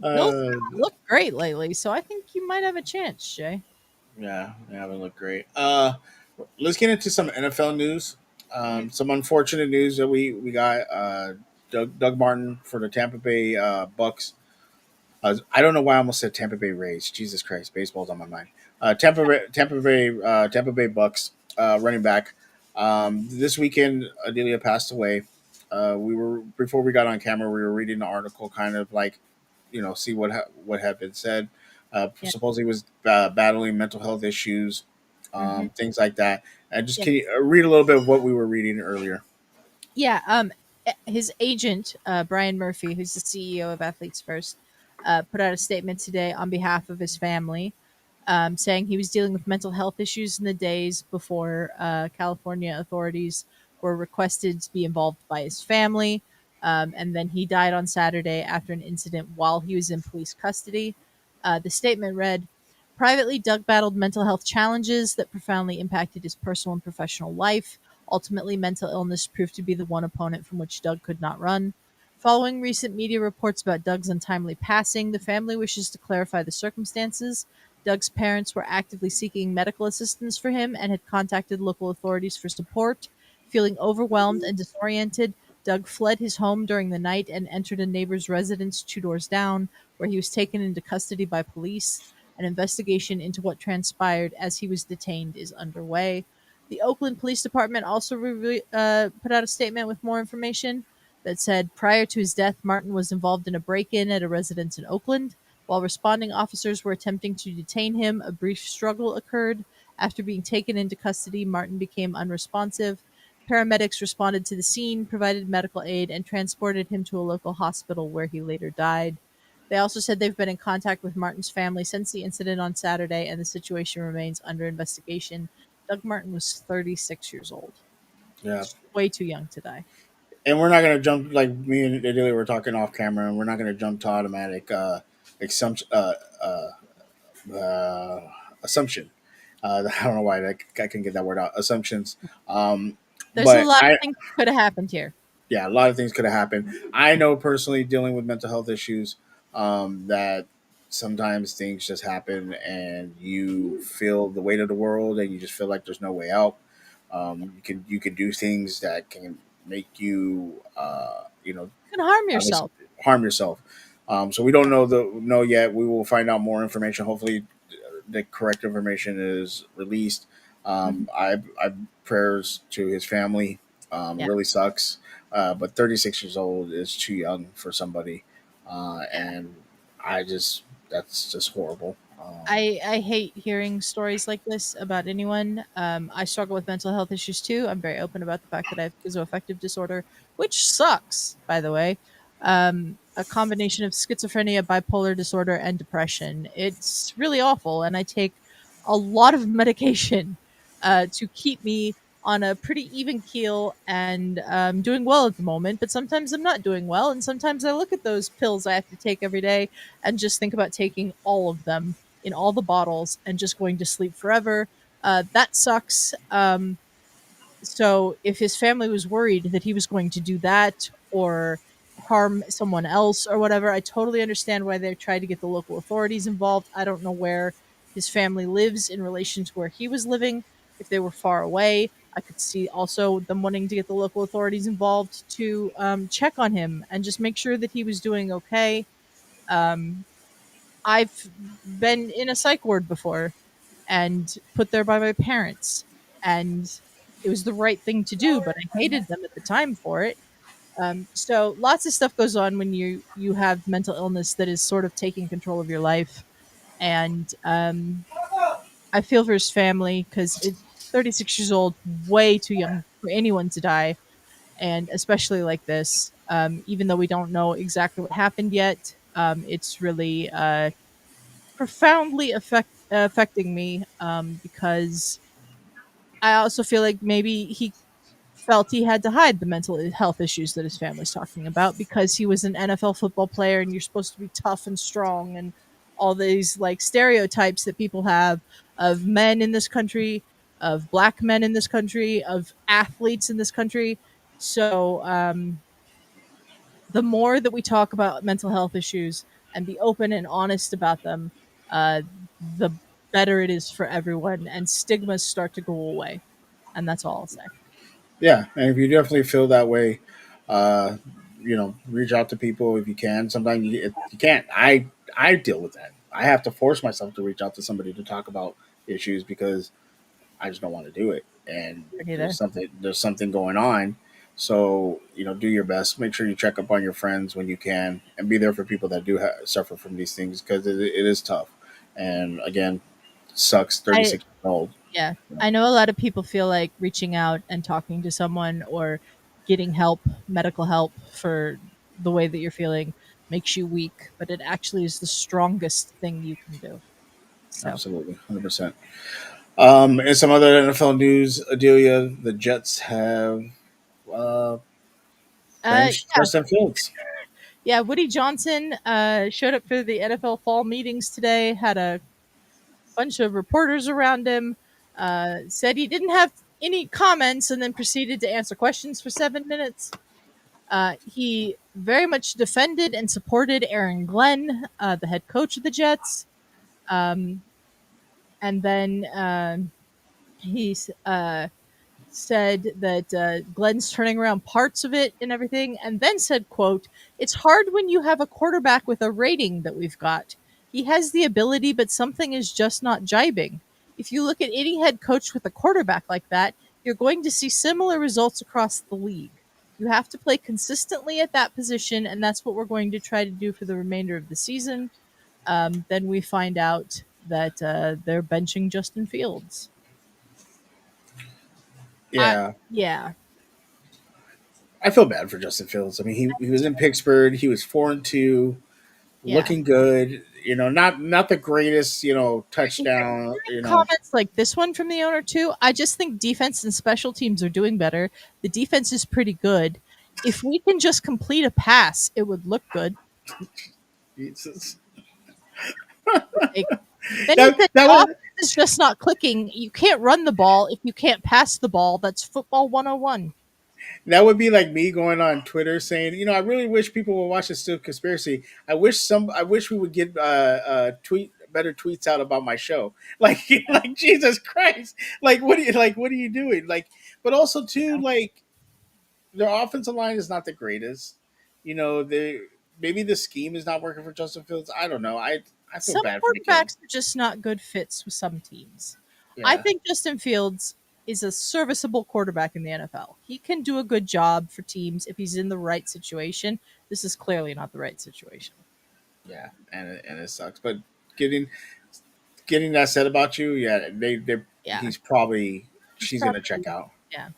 A: Uh,
B: haven't looked great lately, so I think you might have a chance, Jay.
A: yeah, they haven't looked great. Let's get into some NFL news.
B: Mhm.
A: Some unfortunate news that we got. Doug Martin for the Tampa Bay Bucks. I don't know why I almost said Tampa Bay Rays. Jesus Christ, baseball's on my mind. Tampa Bay Bucks running back. This weekend, Adelia passed away. We were before we got on camera. We were reading the article, kind of like, see what had been said.
B: Yeah.
A: Supposedly he was battling mental health issues,
B: hmm
A: things like that. And just
B: Yeah.
A: can you read a little bit of what we were reading earlier?
B: Yeah. His agent, Brian Murphy, who's the CEO of Athletes First, put out a statement today on behalf of his family, saying he was dealing with mental health issues in the days before California authorities were requested to be involved by his family. And then he died on Saturday after an incident while he was in police custody. The statement read, privately, Doug battled mental health challenges that profoundly impacted his personal and professional life. Ultimately, mental illness proved to be the one opponent from which Doug could not run. Following recent media reports about Doug's untimely passing, the family wishes to clarify the circumstances. Doug's parents were actively seeking medical assistance for him and had contacted local authorities for support. Feeling overwhelmed and disoriented, Doug fled his home during the night and entered a neighbor's residence 2 doors down, where he was taken into custody by police. An investigation into what transpired as he was detained is underway. The Oakland Police Department also put out a statement with more information that said prior to his death, Martin was involved in a break in at a residence in Oakland. While responding officers were attempting to detain him, a brief struggle occurred. After being taken into custody, Martin became unresponsive. Paramedics responded to the scene, provided medical aid, and transported him to a local hospital where he later died. They also said they've been in contact with Martin's family since the incident on Saturday, and the situation remains under investigation. Doug Martin was 36 years old.
A: Yeah,
B: Way too young to die.
A: and we're not gonna jump like me and Adelia were talking off camera, and we're not gonna jump to automatic assumption. Uh, Assumption. I don't know why I can get that word out. Assumptions. Um,
B: There's a
A: but
B: lot of
A: I
B: things that could have happened here.
A: yeah, a lot of things could have happened. I know personally dealing with mental health issues that sometimes things just happen and you feel the weight of the world and you just feel like there's no way out. You can do things that can make you
B: You can harm
A: obviously
B: yourself.
A: harm yourself. So we don't know yet. We will find out more information. Hopefully, the correct information is released.
B: Mhm.
A: I prayers to his family.
B: Yeah.
A: Really sucks, but 36 years old is too young for somebody, and I just that's just horrible.
B: I hate hearing stories like this about anyone. I struggle with mental health issues too. I'm very open about the fact that I have schizoaffective disorder, which sucks, by the way. A combination of schizophrenia, bipolar disorder, and depression. It's really awful, and I take a lot of medication to keep me on a pretty even keel and doing well at the moment. But sometimes I'm not doing well, and sometimes I look at those pills I have to take every day and just think about taking all of them in all the bottles and just going to sleep forever. That sucks. So if his family was worried that he was going to do that or harm someone else or whatever, I totally understand why they tried to get the local authorities involved. I don't know where his family lives in relation to where he was living. If they were far away, I could see also them wanting to get the local authorities involved to check on him and just make sure that he was doing okay. Um, I've been in a psych ward before and put there by my parents, and it was the right thing to do, but I hated them at the time for it. So lots of stuff goes on when you have mental illness that is sort of taking control of your life, and I feel for his family because 36 years old, way too young for anyone to die, and especially like this. Even though we don't know exactly what happened yet, it's really profoundly affecting me because I also feel like maybe he felt he had to hide the mental health issues that his family's talking about because he was an NFL football player and you're supposed to be tough and strong and all these like stereotypes that people have of men in this country, of black men in this country, of athletes in this country. So the more that we talk about mental health issues and be open and honest about them, uh, the better it is for everyone, and stigmas start to go away. And that's all I'll say.
A: Yeah, and if you definitely feel that way, uh, reach out to people if you can. Sometimes you can't. I deal with that. I have to force myself to reach out to somebody to talk about issues because I just don't want to do it. And
B: Either.
A: there's something going on. So do your best. Make sure you check up on your friends when you can, and be there for people that do suffer from these things because it is tough. And again, sucks.
B: I
A: 36 years old.
B: Yeah, I know a lot of people feel like reaching out and talking to someone or getting help, medical help for the way that you're feeling makes you weak, but it actually is the strongest thing you can do. So,
A: Absolutely, 100%. And some other NFL news, Adelia, the Jets have uh, benched
B: yeah,
A: Justin Fields.
B: yeah. Woody Johnson showed up for the NFL fall meetings today. Had a bunch of reporters around him. Said he didn't have any comments, and then proceeded to answer questions for 7 minutes. He very much defended and supported Aaron Glenn, the head coach of the Jets. Um, and then he said that Glenn's turning around parts of it and everything, and then said, quote, "It's hard when you have a quarterback with a rating that we've got. He has the ability, but something is just not jibing. If you look at any head coach with a quarterback like that, you're going to see similar results across the league. You have to play consistently at that position, and that's what we're going to try to do for the remainder of the season." Then we find out that they're benching Justin Fields. I
A: Yeah,
B: Yeah,
A: I feel bad for Justin Fields. I mean, he was in Pittsburgh. He was 4-2,
B: yeah.
A: looking good. Not the greatest. Touchdown.
B: Hearing comments like this one from the owner too, I just think defense and special teams are doing better. The defense is pretty good. If we can just complete a pass, it would look good.
A: Jesus.
B: Like, then he
A: That
B: said
A: that
B: the
A: was
B: offense is just not clicking. You can't run the ball if you can't pass the ball. That's football 101.
A: that would be like me going on Twitter saying, I really wish people would watch the Still Conspiracy. I wish we would get tweet better tweets out about my show. Like like Jesus Christ. What are you doing? Like but also too like their offensive line is not the greatest. They maybe the scheme is not working for Justin Fields. I don't know. I feel
B: Some
A: bad for the kid.
B: quarterbacks are just not good fits with some teams. I
A: Yeah.
B: think Justin Fields is a serviceable quarterback in the NFL. He can do a good job for teams if he's in the right situation. This is clearly not the right situation.
A: Yeah, and it sucks. But getting getting that said about you, yeah, they
B: Yeah,
A: he's probably
B: he's
A: she's gonna check
B: probably,
A: out.
B: yeah.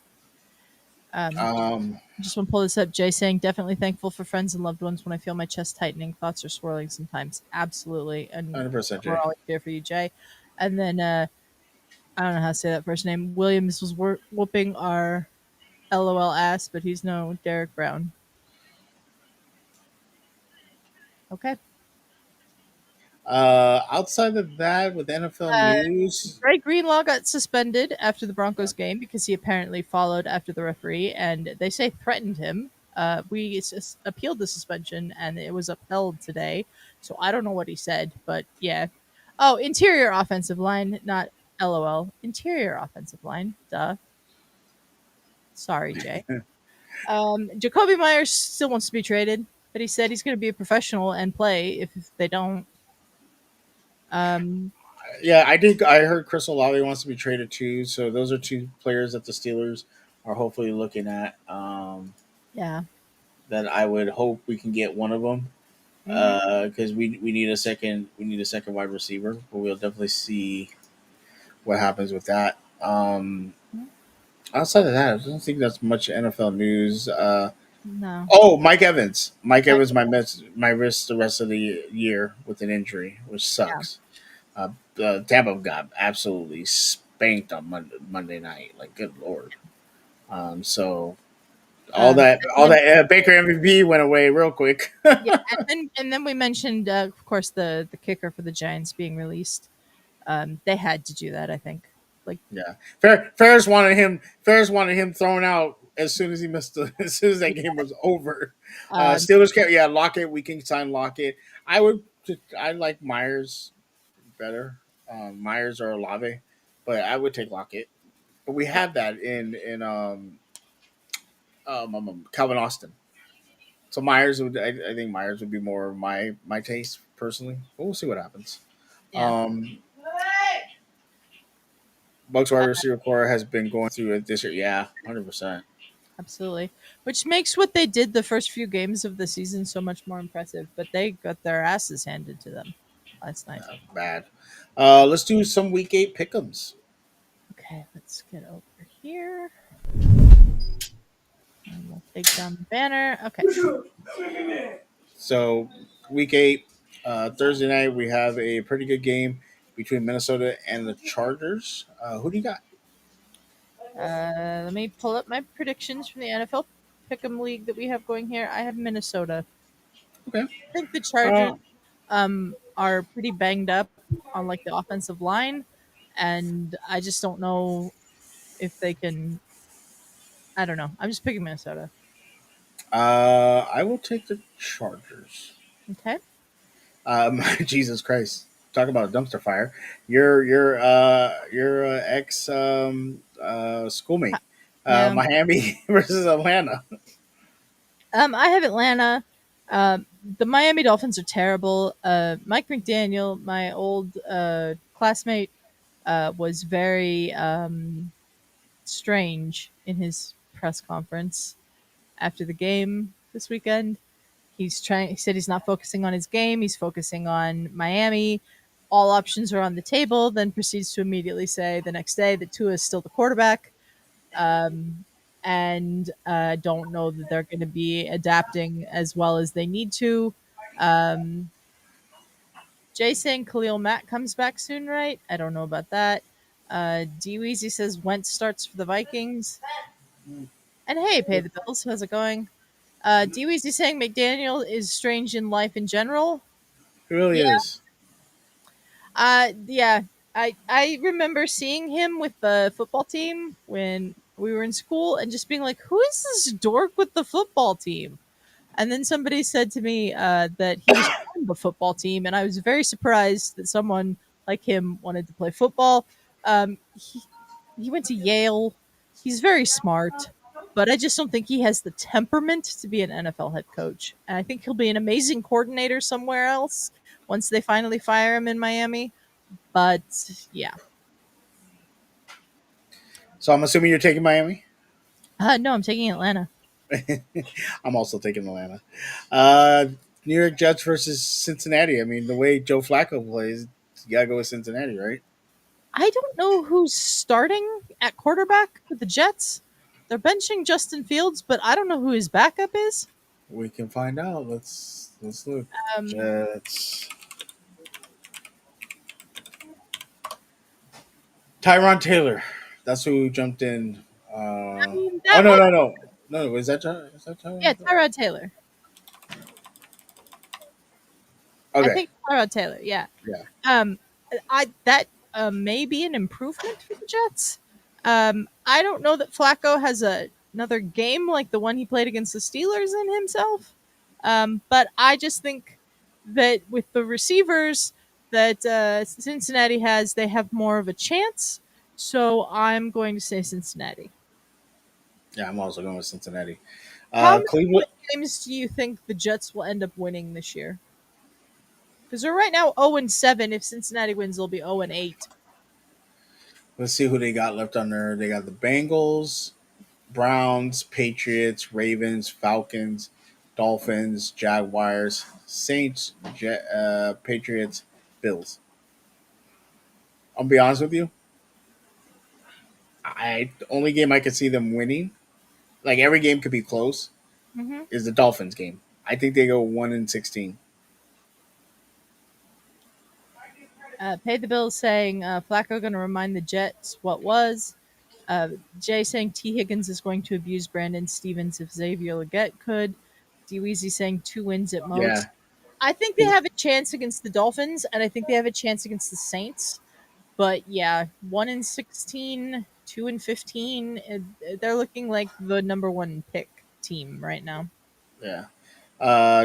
B: Um,
A: Um,
B: just want to pull this up. Jay saying, definitely thankful for friends and loved ones when I feel my chest tightening. Thoughts are swirling sometimes. Absolutely. And
A: 100%
B: we're
A: Jay.
B: always here for you, Jay. And then, I don't know how to say that first name. Williams was whooping our LOL ass, but he's no Derek Brown. Okay.
A: Outside of that, with NFL
B: Uh,
A: news,
B: Ray Greenlaw got suspended after the Broncos game because he apparently followed after the referee, and they say threatened him. We appealed the suspension, and it was upheld today. So I don't know what he said, but yeah. Oh, interior offensive line, not LOL. Interior offensive line. Duh. Sorry, Jay. Jacoby Myers still wants to be traded, but he said he's going to be a professional and play if they don't. Um,
A: yeah, I heard Chris Olave wants to be traded too. So those are two players that the Steelers are hopefully looking at.
B: yeah.
A: That I would hope we can get one of them.
B: Hmm.
A: Because we need a second wide receiver, but we'll definitely see what happens with that. Outside of that, I don't think that's much NFL news.
B: No.
A: Oh, Mike Evans. Mike
B: Like,
A: Evans, my wrist the rest of the year with an injury, which
B: yeah.
A: sucks. Tampa got absolutely spanked on Monday night. Like, good lord. So all
B: And then,
A: that Baker MVP went away real quick.
B: yeah, and then we mentioned, of course, the kicker for the Giants being released. They had to do that, I think. Like,
A: Yeah, Ferris wanted him thrown out as soon as he missed as soon as that game was over.
B: um,
A: Steelers kept Lockett. We can sign Lockett. I like Myers better, Myers or Olave, but I would take Lockett. But we
B: yeah,
A: have that in Calvin Austin. So I think Myers would be more my taste personally. But we'll see what happens.
B: yeah,
A: Um, Bucks wide
B: uh,
A: receiver core has been going through it this year. Yeah, 100%.
B: absolutely. Which makes what they did the first few games of the season so much more impressive. But they got their asses handed to them last night.
A: Bad. Let's do some week 8 pick'ems.
B: Okay, let's get over here. And we'll take down the banner. Okay.
A: So week 8, Thursday night, we have a pretty good game between Minnesota and the Chargers. Who do you got?
B: Let me pull up my predictions from the NFL Pick'em League that we have going here. I have Minnesota.
A: Okay.
B: I think the Chargers
A: Uh,
B: are pretty banged up on like the offensive line, and I just don't know if they can. I don't know. I'm just picking Minnesota.
A: I will take the Chargers.
B: Okay.
A: Jesus Christ. Talk about a dumpster fire. Your ex schoolmate.
B: Yeah.
A: Miami versus Atlanta.
B: I have Atlanta. The Miami Dolphins are terrible. Mike McDaniel, my old classmate, was very strange in his press conference after the game this weekend. He said he's not focusing on his game, he's focusing on Miami. All options are on the table, then proceeds to immediately say the next day that Tua is still the quarterback. Um, and don't know that they're going to be adapting as well as they need to. Um, Jay saying Khalil Mack comes back soon, right? I don't know about that. D Weezy says Wentz starts for the Vikings. And hey, pay the bills. How's it going? Dee saying McDaniel is strange in life in general.
A: It really
B: Yeah.
A: is.
B: Yeah. I remember seeing him with the football team when we were in school and just being like, "Who is this dork with the football team?" And then somebody said to me that he was on the football team, and I was very surprised that someone like him wanted to play football. Um, he he went to Yale. He's very smart, but I just don't think he has the temperament to be an NFL head coach. And I think he'll be an amazing coordinator somewhere else once they finally fire him in Miami. But yeah,
A: So I'm assuming you're taking Miami.
B: no, I'm taking Atlanta.
A: I'm also taking Atlanta. Uh, New York Jets versus Cincinnati. I mean, the way Joe Flacco plays, you gotta go with Cincinnati, right?
B: I don't know who's starting at quarterback with the Jets. They're benching Justin Fields, but I don't know who his backup is.
A: We can find out. Let's look.
B: Um,
A: Jets. Tyron Taylor. That's who jumped in. Oh
B: that
A: no
B: might,
A: no no no! Is that
B: yeah,
A: Tyron?
B: Tyrod Taylor. I
A: Okay,
B: think Tyrod Taylor. Yeah.
A: yeah,
B: Um, I that may be an improvement for the Jets. I don't know that Flacco has another game like the one he played against the Steelers in himself. But I just think that with the receivers that Cincinnati has, they have more of a chance. So I'm going to say Cincinnati.
A: yeah. I'm also going with Cincinnati.
B: How many
A: Cleveland.
B: games do you think the Jets will end up winning this year? Because they're right now 0-7. If Cincinnati wins, they'll be 0-8.
A: Let's see who they got left on there. They got the Bengals, Browns, Patriots, Ravens, Falcons, Dolphins, Jaguars, Saints, Patriots, Bills. I'll be honest with you. The only game I could see them winning, like every game could be close,
B: Mm-hmm.
A: is the Dolphins game. I think they go 1-16.
B: Pay the bills saying Flacco going to remind the Jets what was. Uh, Jay saying T. Higgins is going to abuse Brandon Stevens if Xavier Leggett could. Dweezy saying 2 wins at
A: Yeah,
B: most. I think they have a chance against the Dolphins, and I think they have a chance against the Saints. But yeah, 1-16, 2-15. They're looking like the number one pick team right now.
A: yeah.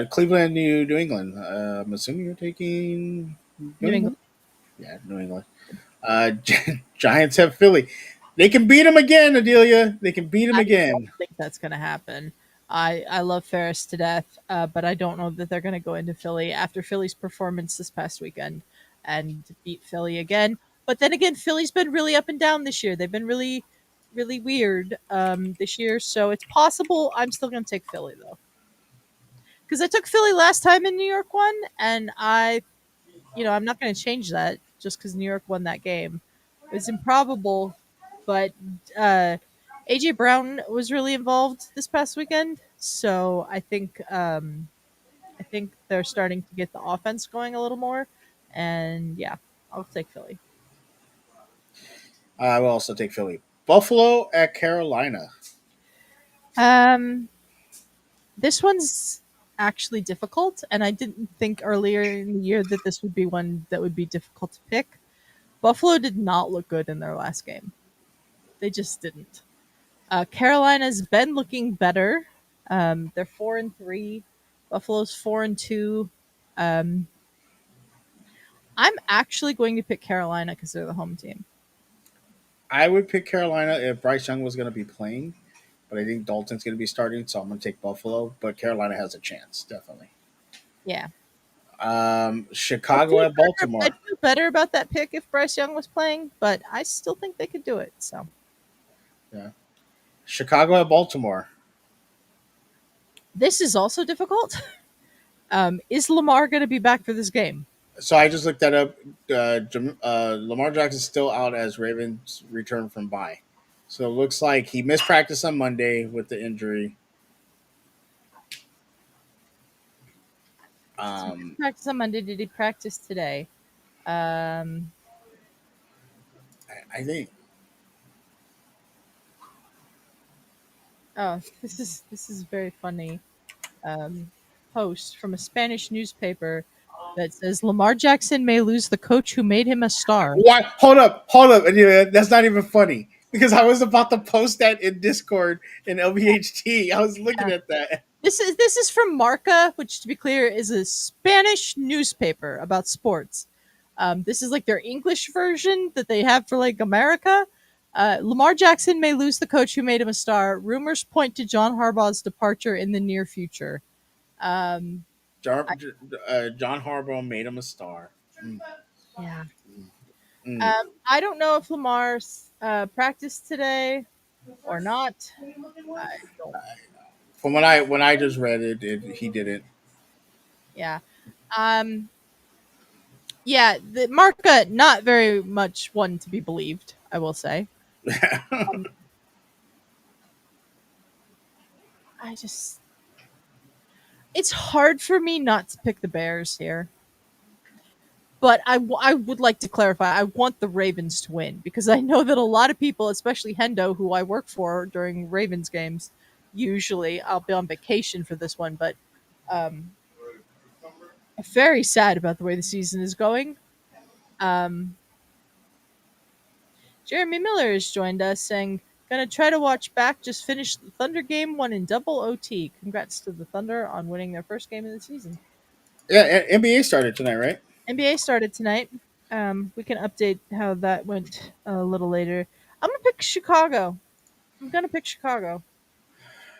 A: Cleveland, New England. I'm assuming you're taking New
B: New England.
A: England. Yeah, New England. Giants have Philly. They can beat them again, Adelia. They can beat them
B: I don't
A: again.
B: think that's going to happen. I love Ferris to death, but I don't know that they're going to go into Philly after Philly's performance this past weekend and beat Philly again. But then again, Philly's been really up and down this year. They've been really, really weird this year. So it's possible. I'm still going to take Philly though, because I took Philly last time in New York won, and I'm not going to change that just because New York won that game. It's improbable, but uh, AJ Brown was really involved this past weekend, so I think they're starting to get the offense going a little more, and yeah, I'll take Philly.
A: I will also take Philly. Buffalo at Carolina.
B: Um, this one's actually difficult, and I didn't think earlier in the year that this would be one that would be difficult to pick. Buffalo did not look good in their last game. They just didn't. Carolina's been looking better. They're 4-3. Buffalo's 4-2. Um, I'm actually going to pick Carolina because they're the home team.
A: I would pick Carolina if Bryce Young was going to be playing, but I think Dalton's going to be starting, so I'm going to take Buffalo. But Carolina has a chance, definitely.
B: Yeah,
A: Chicago at
B: I'd
A: Baltimore.
B: feel better about that pick if Bryce Young was playing, but I still think they could do it. So
A: Yeah. Chicago at Baltimore.
B: this is also difficult. Is Lamar going to be back for this game?
A: So I just looked that up. Lamar Jackson's still out as Ravens return from bye. So it looks like he missed practice on Monday with the injury.
B: So he didn't
A: Um,
B: practice on Monday. Did he practice today? Um,
A: I think
B: oh, this is very funny. um, post from a Spanish newspaper that says Lamar Jackson may lose the coach who made him a star.
A: What? Hold up, Adelia. That's not even funny because I was about to post that in Discord in LBHT. I was looking
B: Yeah.
A: at that.
B: This is from Marca, which, to be clear, is a Spanish newspaper about sports. This is like their English version that they have for like America. Lamar Jackson may lose the coach who made him a star. Rumors point to John Harbaugh's departure in the near future. Um, I,
A: John Harbaugh made him a star. Mm,
B: yeah.
A: mm.
B: I don't know if Lamar's practiced today or not. I don't.
A: From when I just read he didn't.
B: Yeah. Um, yeah. The Marca, not very much one to be believed, I will say. Um, I just, it's hard for me not to pick the Bears here. But I would like to clarify. I want the Ravens to win because I know that a lot of people, especially Hendo, who I work for during Ravens games, usually I'll be on vacation for this one, but um, I'm very sad about the way the season is going. Um, Jeremy Miller has joined us saying, "Gonna try to watch back. Just finished the Thunder game, won in double OT. Congrats to the Thunder on winning their first game of the season."
A: Yeah, NBA started tonight, right?
B: NBA started tonight. We can update how that went a little later. I'm gonna pick Chicago. I'm gonna pick Chicago.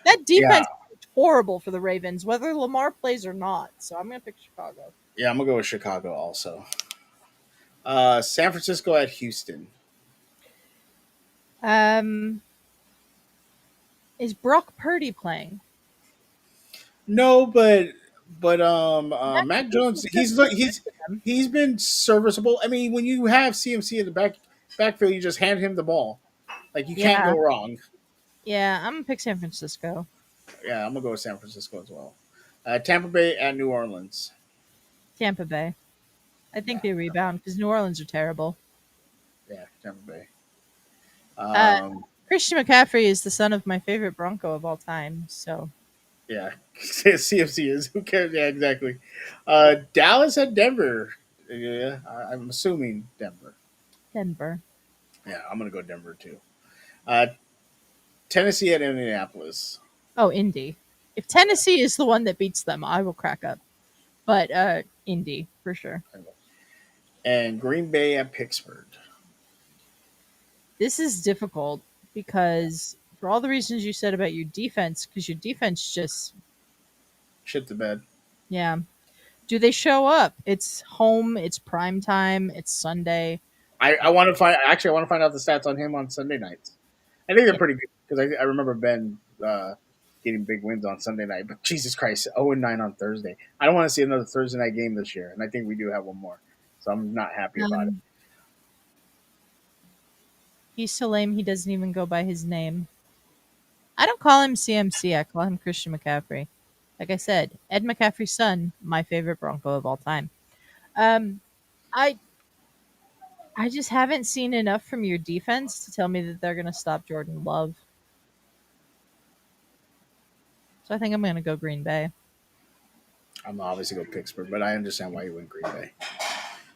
B: That
A: Yeah,
B: defense is horrible for the Ravens, whether Lamar plays or not. So I'm gonna pick Chicago.
A: yeah, I'm gonna go with Chicago also. San Francisco at Houston.
B: Um, is Brock Purdy playing?
A: No, but
B: Mac
A: Mac
B: Jones
A: Jones,
B: has been good for them.
A: he's been serviceable. I mean, when you have CMC in the backfield, you just hand him the ball. Like you can't
B: Yeah,
A: go wrong.
B: yeah. I'm gonna pick San Francisco.
A: Yeah, I'm gonna go with San Francisco as well. Tampa Bay at New Orleans.
B: Tampa Bay. I
A: Yeah,
B: think they rebound because New Orleans are terrible.
A: yeah, Tampa Bay.
B: Uh,
A: Um,
B: Christian McCaffrey is the son of my favorite Bronco of all time. So
A: yeah, CFC is who cares? Yeah, exactly. Dallas at Denver. Yeah, I'm assuming Denver.
B: Denver.
A: Yeah, I'm gonna go Denver too. Uh, Tennessee at Indianapolis.
B: Oh, Indy. If Tennessee is the one that beats them, I will crack up. But Indy for sure.
A: And Green Bay at Pittsburgh.
B: This is difficult because for all the reasons you said about your defense, because your defense just,
A: Shit the bed.
B: yeah. Do they show up? It's home. It's prime time. It's Sunday.
A: I want to find actually I want to find out the stats on him on Sunday nights. I think they're
B: Yeah.
A: pretty good because I remember Ben getting big wins on Sunday night. But Jesus Christ, 0-9 on Thursday. I don't want to see another Thursday night game this year, and I think we do have one more. So I'm not happy about it.
B: Um, he's so lame. He doesn't even go by his name. I don't call him CMC. I call him Christian McCaffrey. Like I said, Ed McCaffrey's son, my favorite Bronco of all time. Um, I I just haven't seen enough from your defense to tell me that they're going to stop Jordan Love. So I think I'm going to go Green Bay.
A: I'm obviously go Pittsburgh, but I understand why you went Green Bay.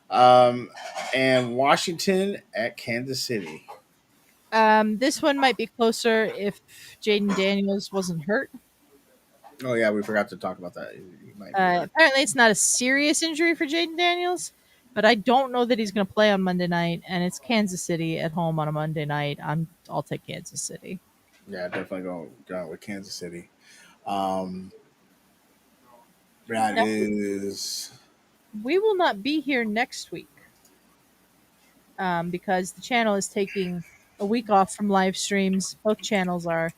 A: Um, and Washington at Kansas City.
B: This one might be closer if Jaden Daniels wasn't hurt.
A: Oh yeah, we forgot to talk about that. He might be hurt.
B: Apparently, it's not a serious injury for Jaden Daniels, but I don't know that he's going to play on Monday night, and it's Kansas City at home on a Monday night. I'll take Kansas City.
A: Yeah, definitely go with Kansas City. Um, that
B: Now,
A: is
B: we will not be here next week because the channel is taking a week off from live streams. Both channels are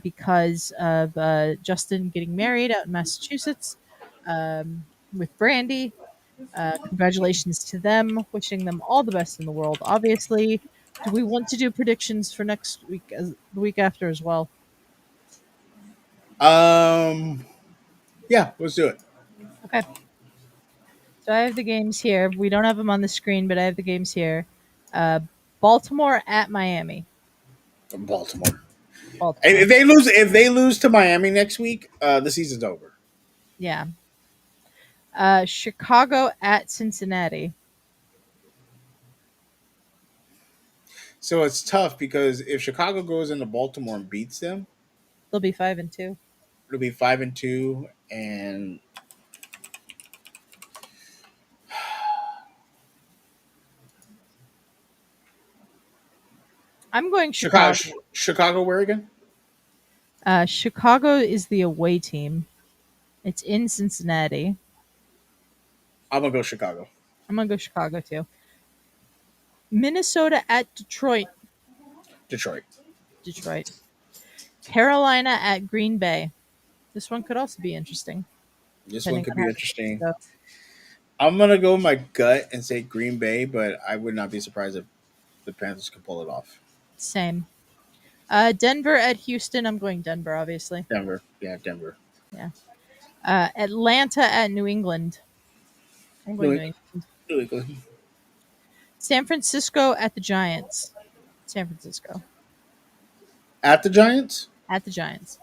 B: because of Justin getting married out in Massachusetts with Brandy. Congratulations to them. Wishing them all the best in the world. Obviously, do we want to do predictions for next week, the week after as well?
A: um yeah, let's do it.
B: Okay. So I have the games here. We don't have them on the screen, but I have the games here. Uh, Baltimore at Miami.
A: Baltimore.
B: Baltimore.
A: If they lose to Miami next week, the season's over.
B: Yeah. Chicago at Cincinnati.
A: So it's tough because if Chicago goes into Baltimore and beats them,
B: They'll be 5-2.
A: it'll be 5-2, and
B: I'm going
A: Chicago.
B: Chicago.
A: Chicago, where again?
B: Chicago is the away team. It's in Cincinnati.
A: I'm gonna go Chicago.
B: I'm gonna go Chicago too. Minnesota at Detroit.
A: Detroit.
B: Detroit. Carolina at Green Bay. This one could also be interesting,
A: This one
B: depending
A: could
B: on
A: be
B: how the games
A: interesting.
B: go.
A: I'm gonna go with my gut and say Green Bay, but I would not be surprised if the Panthers could pull it off.
B: Same. Denver at Houston. I'm going Denver, obviously.
A: Denver, yeah, Denver.
B: Yeah. Atlanta at New England. I'm going
A: New,
B: New England.
A: New England.
B: San Francisco at the Giants. San Francisco
A: At the Giants,
B: at the Giants.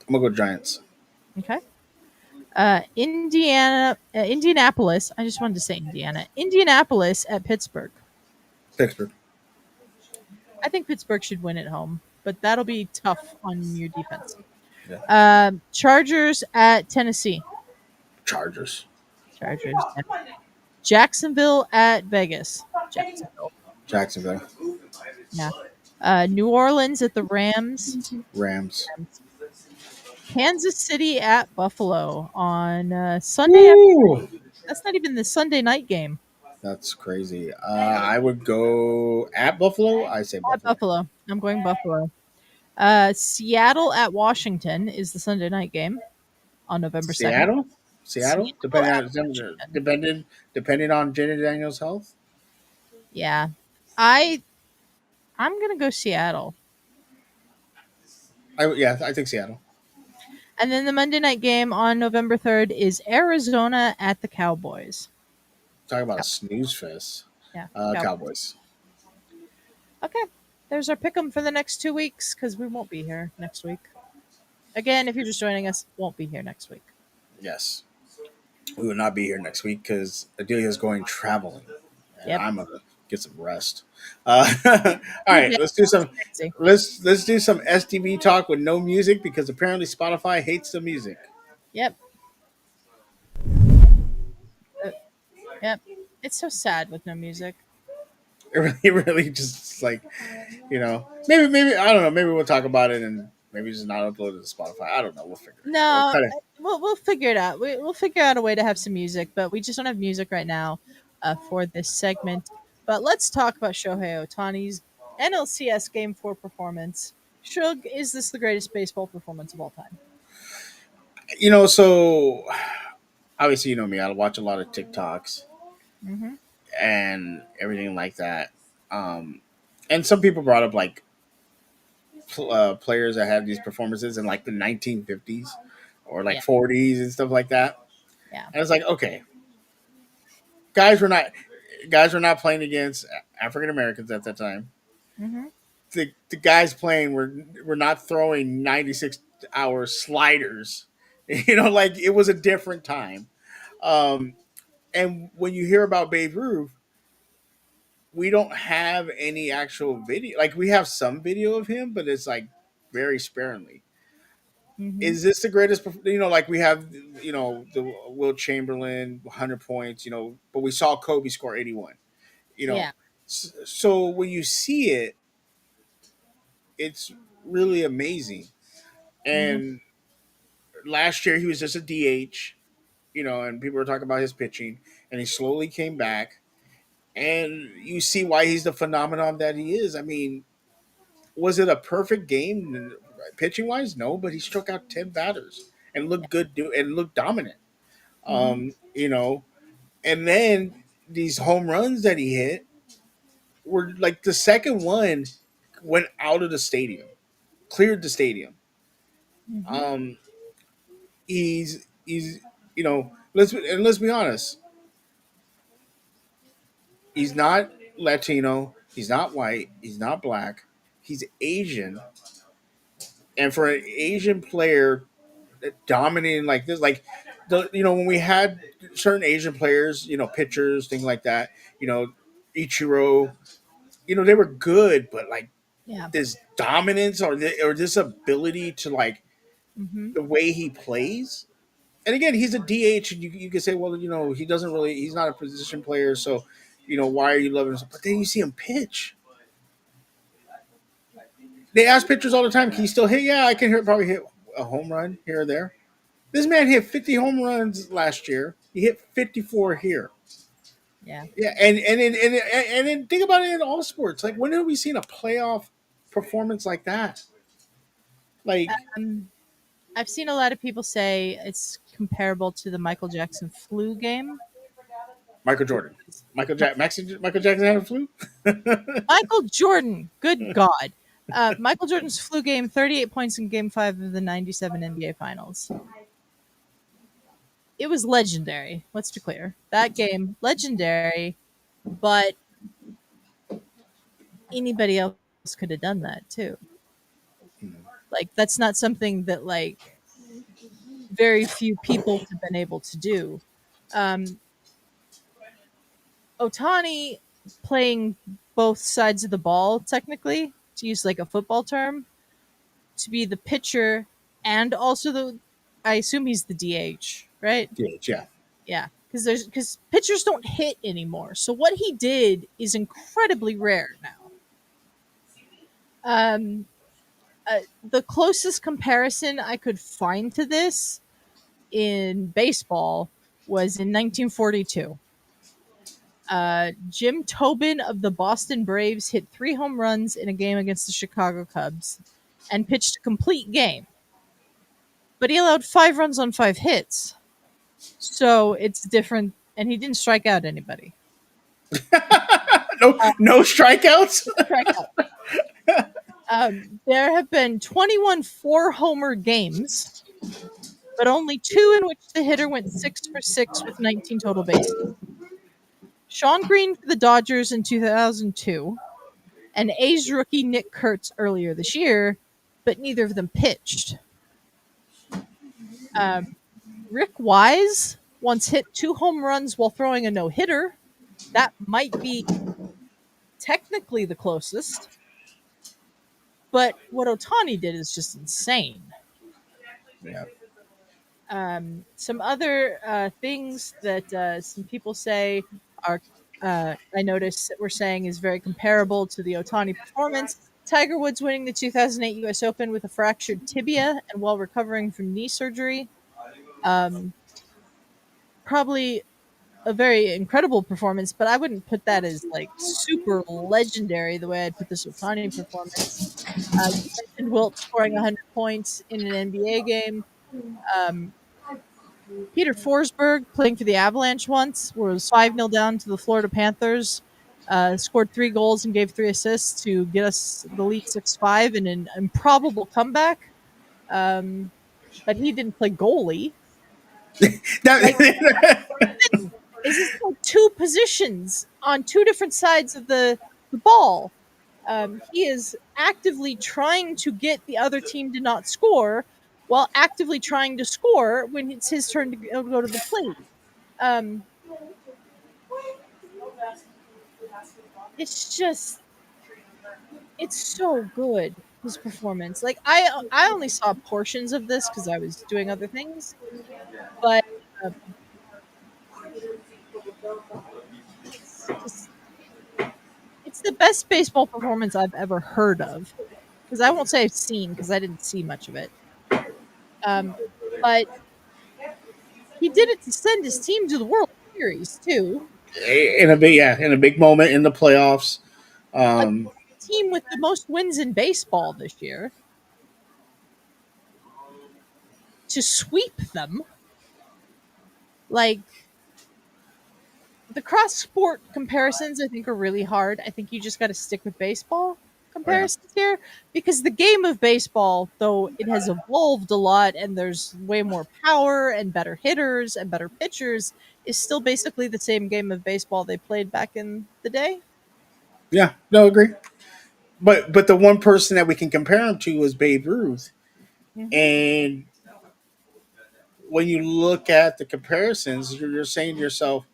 A: I'm gonna go Giants.
B: Okay. Indianapolis. I just wanted to say Indiana. Indianapolis at Pittsburgh.
A: Pittsburgh.
B: I think Pittsburgh should win at home, but that'll be tough on your defense.
A: Yeah.
B: Chargers at Tennessee.
A: Chargers.
B: Chargers. Yeah. Jacksonville at Vegas. Jacksonville.
A: Jacksonville.
B: Yeah. New Orleans at the Rams.
A: Rams.
B: Rams. Kansas City at Buffalo on Sunday.
A: Woo!
B: That's not even the Sunday night game.
A: That's crazy. I would go at Buffalo. I say
B: At
A: Buffalo.
B: Buffalo. I'm going Buffalo. Seattle at Washington is the Sunday night game on November 2nd.
A: Seattle. Seattle.
B: Seattle at Washington.
A: Depending on Jaden Daniels' health.
B: Yeah. I'm going to go Seattle.
A: I think Seattle.
B: And then the Monday night game on November 3rd is Arizona at the Cowboys.
A: Talk about a snooze fest.
B: Yeah.
A: Cowboys.
B: Okay. There's our pick 'em for the next 2 weeks because we won't be here next week. Again, if you're just joining us, won't be here next week.
A: Yes. We will not be here next week because Adelia is going traveling, and
B: Yep.
A: I'm gonna get some rest. All right, let's do some.
B: Crazy.
A: Let's do some STV talk with no music because apparently Spotify hates the music.
B: Yep. Yep. It's so sad with no music.
A: It really just like, maybe I don't know. Maybe we'll talk about it and maybe just not upload it to Spotify. I don't know. We'll figure it out.
B: No,
A: We'll cut it.
B: we'll figure it out. We'll figure out a way to have some music, but we just don't have music right now for this segment. But let's talk about Shohei Ohtani's NLCS Game 4 performance. Shug, is this the greatest baseball performance of all time?
A: So obviously, me. I watch a lot of TikToks
B: Mm-hmm.
A: and everything like that. And some people brought up like players that had these performances in like the 1950s or like
B: Yeah.
A: 40s and stuff like that.
B: Yeah.
A: And it's like, okay, guys were not guys were not playing against African Americans at that time.
B: Mm-hmm.
A: The guys playing were not throwing 96-hour sliders. Like it was a different time. Um, and when you hear about Babe Ruth, we don't have any actual video. Like we have some video of him, but it's like very sparingly.
B: Mm-hmm.
A: Is this the greatest? Like we have, the Will Chamberlain 100 points, but we saw Kobe score 81. You know,
B: Yeah.
A: so when you see it, it's really amazing.
B: Mm-hmm.
A: And last year he was just a DH, and people were talking about his pitching, and he slowly came back, and you see why he's the phenomenon that he is. I mean, was it a perfect game pitching wise? No, but he struck out 10 batters and
B: Yeah.
A: looked good and looked dominant.
B: Mm-hmm.
A: Um, you know, and then these home runs that he hit were like the second one went out of the stadium, cleared the stadium.
B: Mm-hmm.
A: Um, he's let's be honest, he's not Latino, he's not white, he's not black, he's Asian, and for an Asian player dominating like this. Like when we had certain Asian players, pitchers, things like that. Ichiro, they were good, but like
B: Yeah.
A: this dominance or this ability to like
B: Hmm.
A: the way he plays. And again, he's a DH, and you can say, well, he's not a position player, so why are you loving him? But then you see him pitch. They ask pitchers all the time, can you still hit? Yeah, I can probably hit a home run here or there. This man hit 50 home runs last year. He hit 54 here.
B: Yeah.
A: Yeah, and then think about it in all sports. Like, when have we seen a playoff performance like that? Like
B: Um, I've seen a lot of people say it's comparable to the Michael Jackson flu game.
A: Michael Jordan,
B: Mi-
A: Michael Jackson had a flu.
B: Michael Jordan, good God. Michael Jordan's flu game, 38 points in game 5 of the 97 NBA Finals. It was legendary. Let's be clear. That game, legendary, but anybody else could have done that too. Like, that's not something that, like, very few people have been able to do. Um, Ohtani playing both sides of the ball, technically, to use like a football term, to be the pitcher and also I assume he's the DH, right?
A: DH, yeah.
B: Yeah, because pitchers don't hit anymore. So what he did is incredibly rare now. Um, the closest comparison I could find to this in baseball was in 1942. Jim Tobin of the Boston Braves hit 3 home runs in a game against the Chicago Cubs and pitched a complete game. But he allowed 5 runs on 5 hits. So it's different. And he didn't strike out anybody.
A: No, no strikeouts.
B: Strikeout. There have been 21 4-homer games, but only 2 in which the hitter went 6 for 6 with 19 total bases. Sean Green for the Dodgers in 2002, and A's rookie Nick Kurtz earlier this year, but neither of them pitched. Um, Rick Wise once hit 2 home runs while throwing a no-hitter. That might be technically the closest, but what Ohtani did is just insane.
A: Yeah.
B: Some other things that some people say are, I noticed that we're saying is very comparable to the Ohtani performance. Tiger Woods winning the 2008 U.S. Open with a fractured tibia and while recovering from knee surgery. Probably a very incredible performance, but I wouldn't put that as like super legendary the way I'd put this Ohtani performance. You mentioned Wilt scoring 100 points in an NBA game. Um, Peter Forsberg, playing for the Avalanche once, was 5-0 down to the Florida Panthers, scored 3 goals and gave 3 assists to get us the lead 6-5 in an improbable comeback. But he didn't play goalie. Like,
A: That,
B: is this like 2 positions on 2 different sides of the ball? He is actively trying to get the other team to not score while actively trying to score when it's his turn to go to the plate. Um, it's just, it's so good, his performance. Like, I only saw portions of this because I was doing other things, but uh, it's just, it's the best baseball performance I've ever heard of. Because I won't say I've seen because I didn't see much of it. Um, but he did it to send his team to the World Series too.
A: in a big moment in the playoffs.
B: A
A: Um,
B: team with the most wins in baseball this year to sweep them. Like, the cross sport comparisons, I think, are really hard. I think you just got to stick with baseball
A: oh yeah,
B: comparisons here because the game of baseball, though it has evolved a lot and there's way more power and better hitters and better pitchers, is still basically the same game of baseball they played back in the day.
A: yeah, no, agree. But the one person that we can compare him to is Babe Ruth,
B: Hmm.
A: and when you look at the comparisons, you're saying to yourself,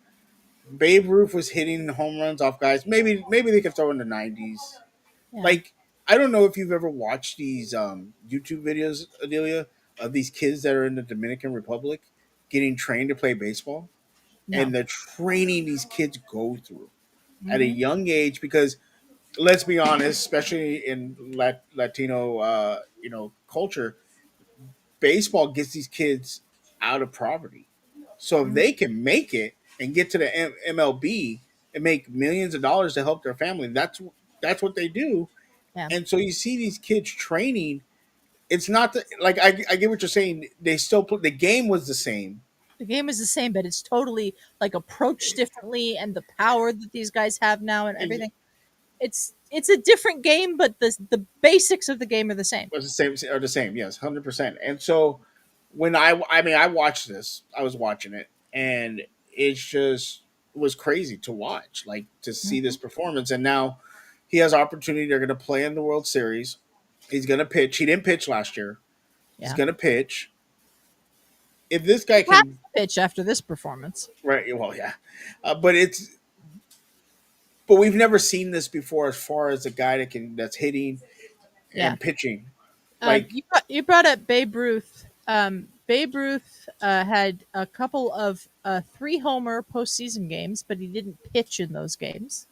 A: Babe Ruth was hitting home runs off guys. Maybe they could throw in the '90s.
B: Yeah.
A: Like I don't know if you've ever watched these YouTube videos, Adelia, of these kids that are in the Dominican Republic getting trained to play baseball,
B: No.
A: and the training these kids go through at a
B: Hmm.
A: young age. Because let's be honest, especially in Latino, culture, baseball gets these kids out of poverty. So if
B: Hmm.
A: they can make it and get to the MLB and make millions of dollars to help their family, that's what they do.
B: Yeah.
A: And so you see these kids training. It's not like I get what you're saying. They still put the game was the same.
B: The game is the same, but it's totally like approached differently, and the power that these guys have now and
A: It
B: everything. It's a different game, but the basics of the game are the same.
A: was the same are the same. Yes, 100%. And so when I watched this, I was watching it, and it's just was crazy to watch, like to see
B: Hmm.
A: this performance. And now he has opportunity. They're going to play in the World Series. He's going to pitch. He didn't pitch last year. He's
B: Yeah.
A: going to pitch. If this
B: He
A: guy
B: has
A: can,
B: to pitch after this performance.
A: right? Well, yeah, but we've never seen this before as far as a guy that's hitting
B: Yeah.
A: and pitching. Like,
B: You brought up Babe Ruth. Babe Ruth had a couple of three homer postseason games, but he didn't pitch in those games.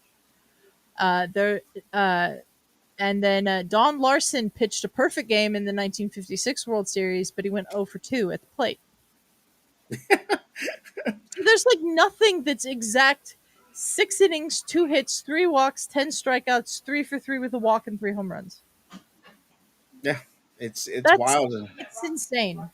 B: There, and then Don Larson pitched a perfect game in the 1956 World Series, but he went 0 for 2 at the plate. So there's like nothing that's exact. 6 innings, 2 hits, 3 walks, 10 strikeouts, 3 for 3 with a walk and 3 home runs.
A: yeah, it's
B: That's
A: wild.
B: it's insane.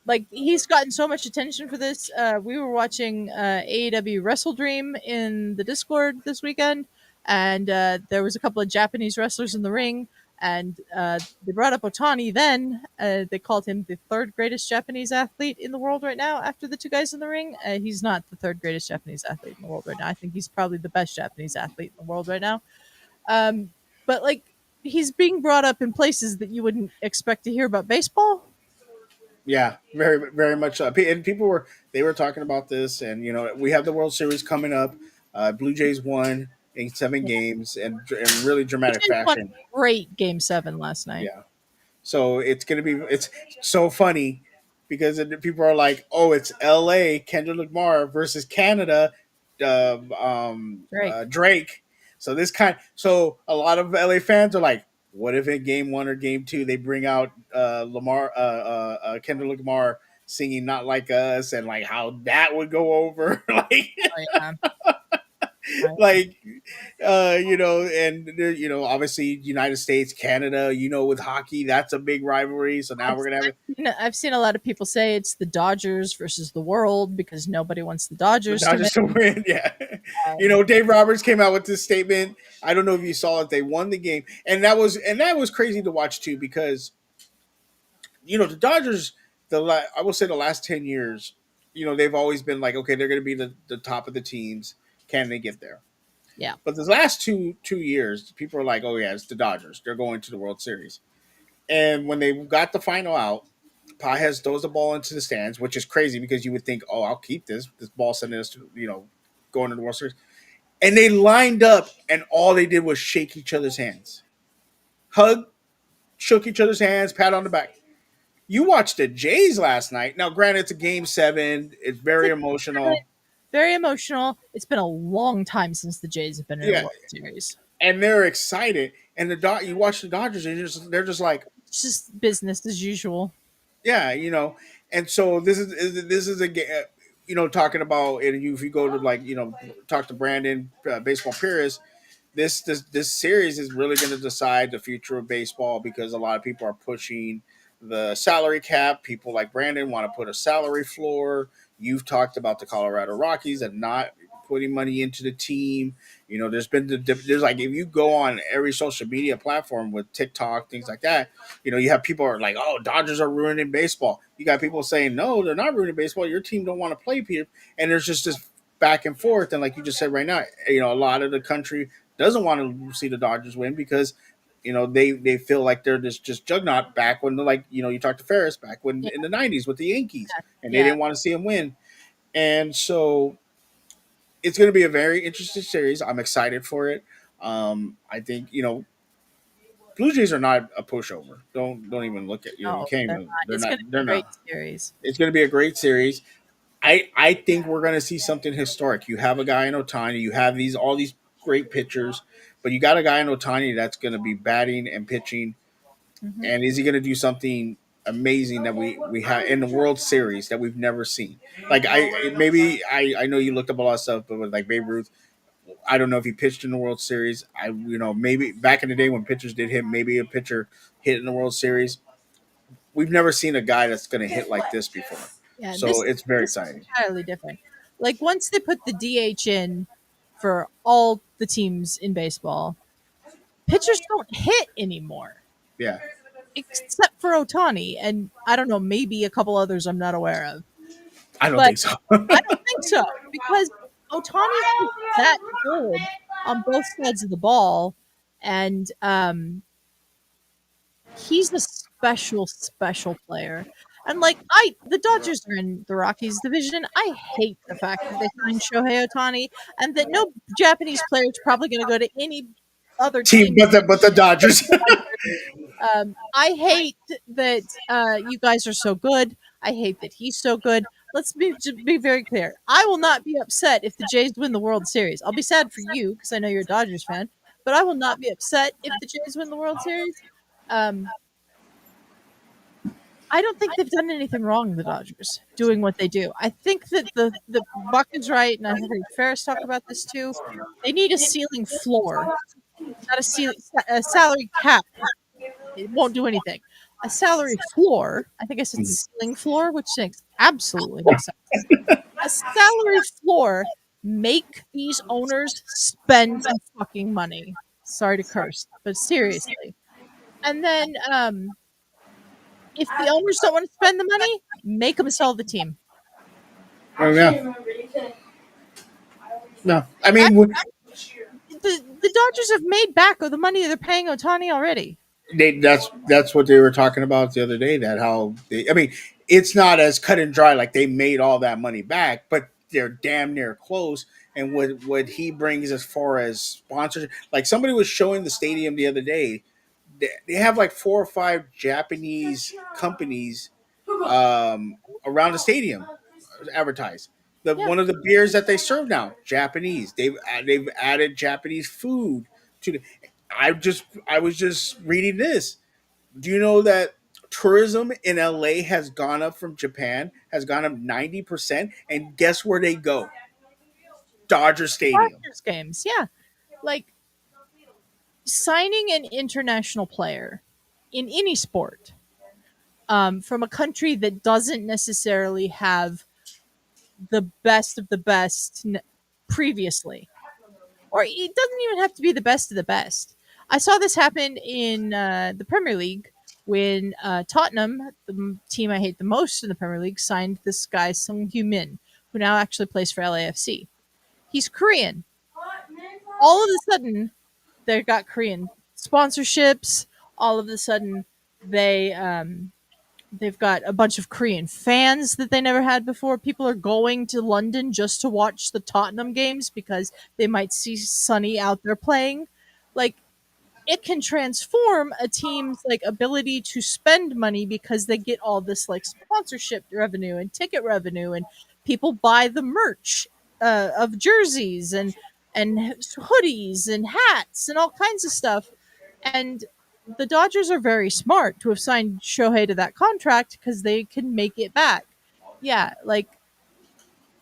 B: Like he's gotten so much attention for this. We were watching AEW Wrestle Dream in the Discord this weekend, and there was a couple of Japanese wrestlers in the ring, and they brought up Otani. Then they called him the third greatest Japanese athlete in the world right now. After the two guys in the ring, he's not the third greatest Japanese athlete in the world right now. I think he's probably the best Japanese athlete in the world right now. Um, but like he's being brought up in places that you wouldn't expect to hear about baseball.
A: Yeah, very very much. And people were talking about this, and we have the World Series coming up. Blue Jays won in 7 games and in really
B: Which
A: dramatic
B: is one
A: fashion.
B: great game 7 last night.
A: Yeah, so it's so funny because people are like, oh, it's L.A. Kendrick Lamar versus Canada,
B: Drake.
A: Drake. So a lot of LA fans are like, what if in game 1 or game 2 they bring out Kendrick Lamar singing "Not Like Us" and like how that would go over, like
B: Oh yeah. Right.
A: like and obviously United States, Canada, with hockey, that's a big rivalry. So now
B: I've,
A: we're gonna have
B: I've seen a lot of people say it's the Dodgers versus the world because nobody wants the
A: the
B: Dodgers to win.
A: Dodgers to win. Yeah.
B: Um,
A: Dave Roberts came out with this statement. I don't know if you saw it. They won the game. And that was crazy to watch too, because the Dodgers, I will say the last 10 years, they've always been like, okay, they're going to be the top of the teams. Can they get there?
B: yeah,
A: But the last two years, people are like, oh yeah, it's the Dodgers. They're going to the World Series. And when they got the final out, Pajes throws the ball into the stands, which is crazy because you would think, oh, I'll keep this ball sending us to, going to the World Series. And they lined up, and all they did was shake each other's hands, hug, shook each other's hands, pat on the back. You watched the Jays last night. Now, granted, it's a game 7. It's
B: it's
A: very
B: a
A: emotional.
B: very emotional. It's been a long time since the Jays have been in a
A: Yeah,
B: World Series.
A: and they're excited. And you watch the Dodgers, and they're just like,
B: It's just business as usual.
A: yeah, And so this is a talking about, and if you go to like talk to Brandon, baseball purist, this series is really going to decide the future of baseball, because a lot of people are pushing the salary cap. People like Brandon want to put a salary floor. You've talked about the Colorado Rockies and not putting money into the team. There's like, if you go on every social media platform with TikTok, things like that, you have people are like, oh, Dodgers are ruining baseball. You got people saying, no, they're not ruining baseball. Your team don't want to play here. And there's just this back and forth. And like you just said right now, a lot of the country doesn't want to see the Dodgers win because they feel like they're this just juggernaut back when like you talked to Ferris back when
B: Yeah,
A: in the '90s with the Yankees, and they
B: yeah.
A: didn't want to see him win, and so it's going to be a very interesting series. I'm excited for it. I think Blue Jays are not a pushover. Don't even look at you
B: No,
A: can't
B: they're
A: even
B: not. It's gonna be
A: they're
B: a great
A: not.
B: series.
A: It's going to be a great series. I think we're going to see something historic. You have a guy in Ohtani. You have all these great pitchers, but you got a guy in Ohtani that's going to be batting and pitching.
B: Mhm.
A: And is he going to do something amazing that we have in the World Series that we've never seen? Like I know you looked up a lot of stuff, but with like Babe Ruth, I don't know if he pitched in the World Series. Maybe back in the day when pitchers did hit, maybe a pitcher hit in the World Series. We've never seen a guy that's going to hit like this before,
B: Yeah,
A: so it's very
B: this is
A: exciting.
B: entirely different. Like once they put the DH in for all the teams in baseball, pitchers don't hit anymore,
A: Yeah,
B: except for Otani, and I don't know, maybe a couple others I'm not aware of.
A: I don't
B: But
A: think so.
B: I don't think so because Otani's just that good on both sides of the ball, and he's a special player. And like the Dodgers are in the Rockies division. I hate the fact that they signed Shohei Ohtani and that no Japanese player is probably going to go to any other
A: Team,
B: team.
A: but the Dodgers.
B: I hate that you guys are so good. I hate that he's so good. Let's be very clear. I will not be upset if the Jays win the World Series. I'll be sad for you because I know you're a Dodgers fan, but I will not be upset if the Jays win the World Series. Um, I don't think they've done anything wrong, the Dodgers, doing what they do. I think that the Buck is right, and I heard Ferris talk about this too. They need a ceiling floor, not a salary cap. It won't do anything. A salary floor. I think I said ceiling floor, which makes absolutely no sense. A salary floor. Make these owners spend some fucking money. Sorry to curse, but seriously. And then if the owners don't want to spend the money, make them sell the team.
A: Oh yeah, no. I
B: I,
A: mean,
B: the Dodgers have made back of the money they're paying Otani already.
A: that's what they were talking about the other day. That how they. I mean, it's not as cut and dry like they made all that money back, but they're damn near close. And what he brings as far as sponsorship, like somebody was showing the stadium the other day. They have like 4 or 5 Japanese companies around the stadium advertised. The
B: Yeah,
A: one of the beers that they serve now, Japanese. They've added Japanese food to the. I was just reading this. Do you know that tourism in LA has gone up from Japan, has gone up 90%, and guess where they go? Dodger Stadium.
B: Dodgers games. Yeah, like signing an international player in any sport from a country that doesn't necessarily have the best of the best previously, or it doesn't even have to be the best of the best. I saw this happen in the Premier League when Tottenham, the team I hate the most in the Premier League, signed this guy Sung Hyu Min, who now actually plays for LAFC. He's Korean. All of a sudden, they've got Korean sponsorships. All of a sudden, they've got a bunch of Korean fans that they never had before. People are going to London just to watch the Tottenham games because they might see Sonny out there playing. Like it can transform a team's like ability to spend money because they get all this like sponsorship revenue and ticket revenue, and people buy the merch of jerseys and hoodies and hats and all kinds of stuff. And the Dodgers are very smart to have signed Shohei to that contract because they can make it back. Yeah, like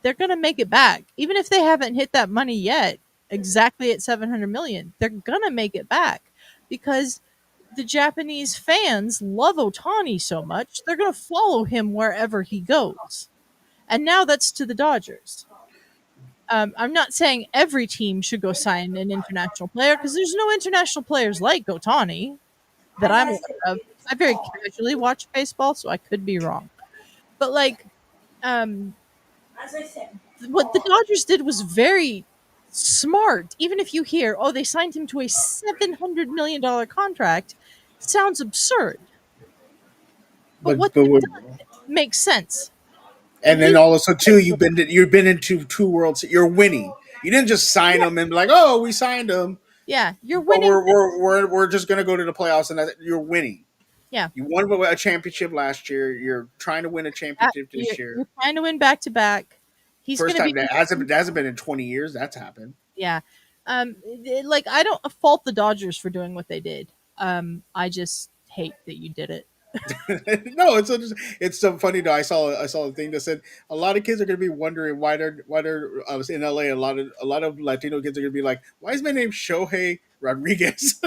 B: they're gonna make it back, even if they haven't hit that money yet. Exactly at 700 million, they're gonna make it back because the Japanese fans love Otani so much they're gonna follow him wherever he goes. And now that's to the Dodgers. I'm not saying every team should go sign an international player because there's no international players like Otani that I'm aware of. I very casually watch baseball, so I could be wrong. But like, um, what the Dodgers did was very smart. Even if you hear, oh, they signed him to a $700 million contract, sounds absurd. But what
A: but
B: they've done makes sense. And
A: and then
B: he's
A: also too, you've been into two worlds. You're winning. You didn't just sign
B: yeah,
A: them and be like, oh, we signed them,
B: yeah, you're
A: but
B: winning this.
A: we're just gonna go to the playoffs and you're winning.
B: Yeah.
A: You won a championship last year. You're trying to win a championship this year.
B: You're trying to win back to back. He's
A: First
B: going to
A: time
B: be
A: that hasn't been in 20 years. That's happened.
B: yeah. Like I don't fault the Dodgers for doing what they did. I just hate that you did it.
A: No, it's so funny though. I saw a thing that said a lot of kids are going to be wondering why they're in LA. A lot of Latino kids are going to be like, why is my name Shohei Rodriguez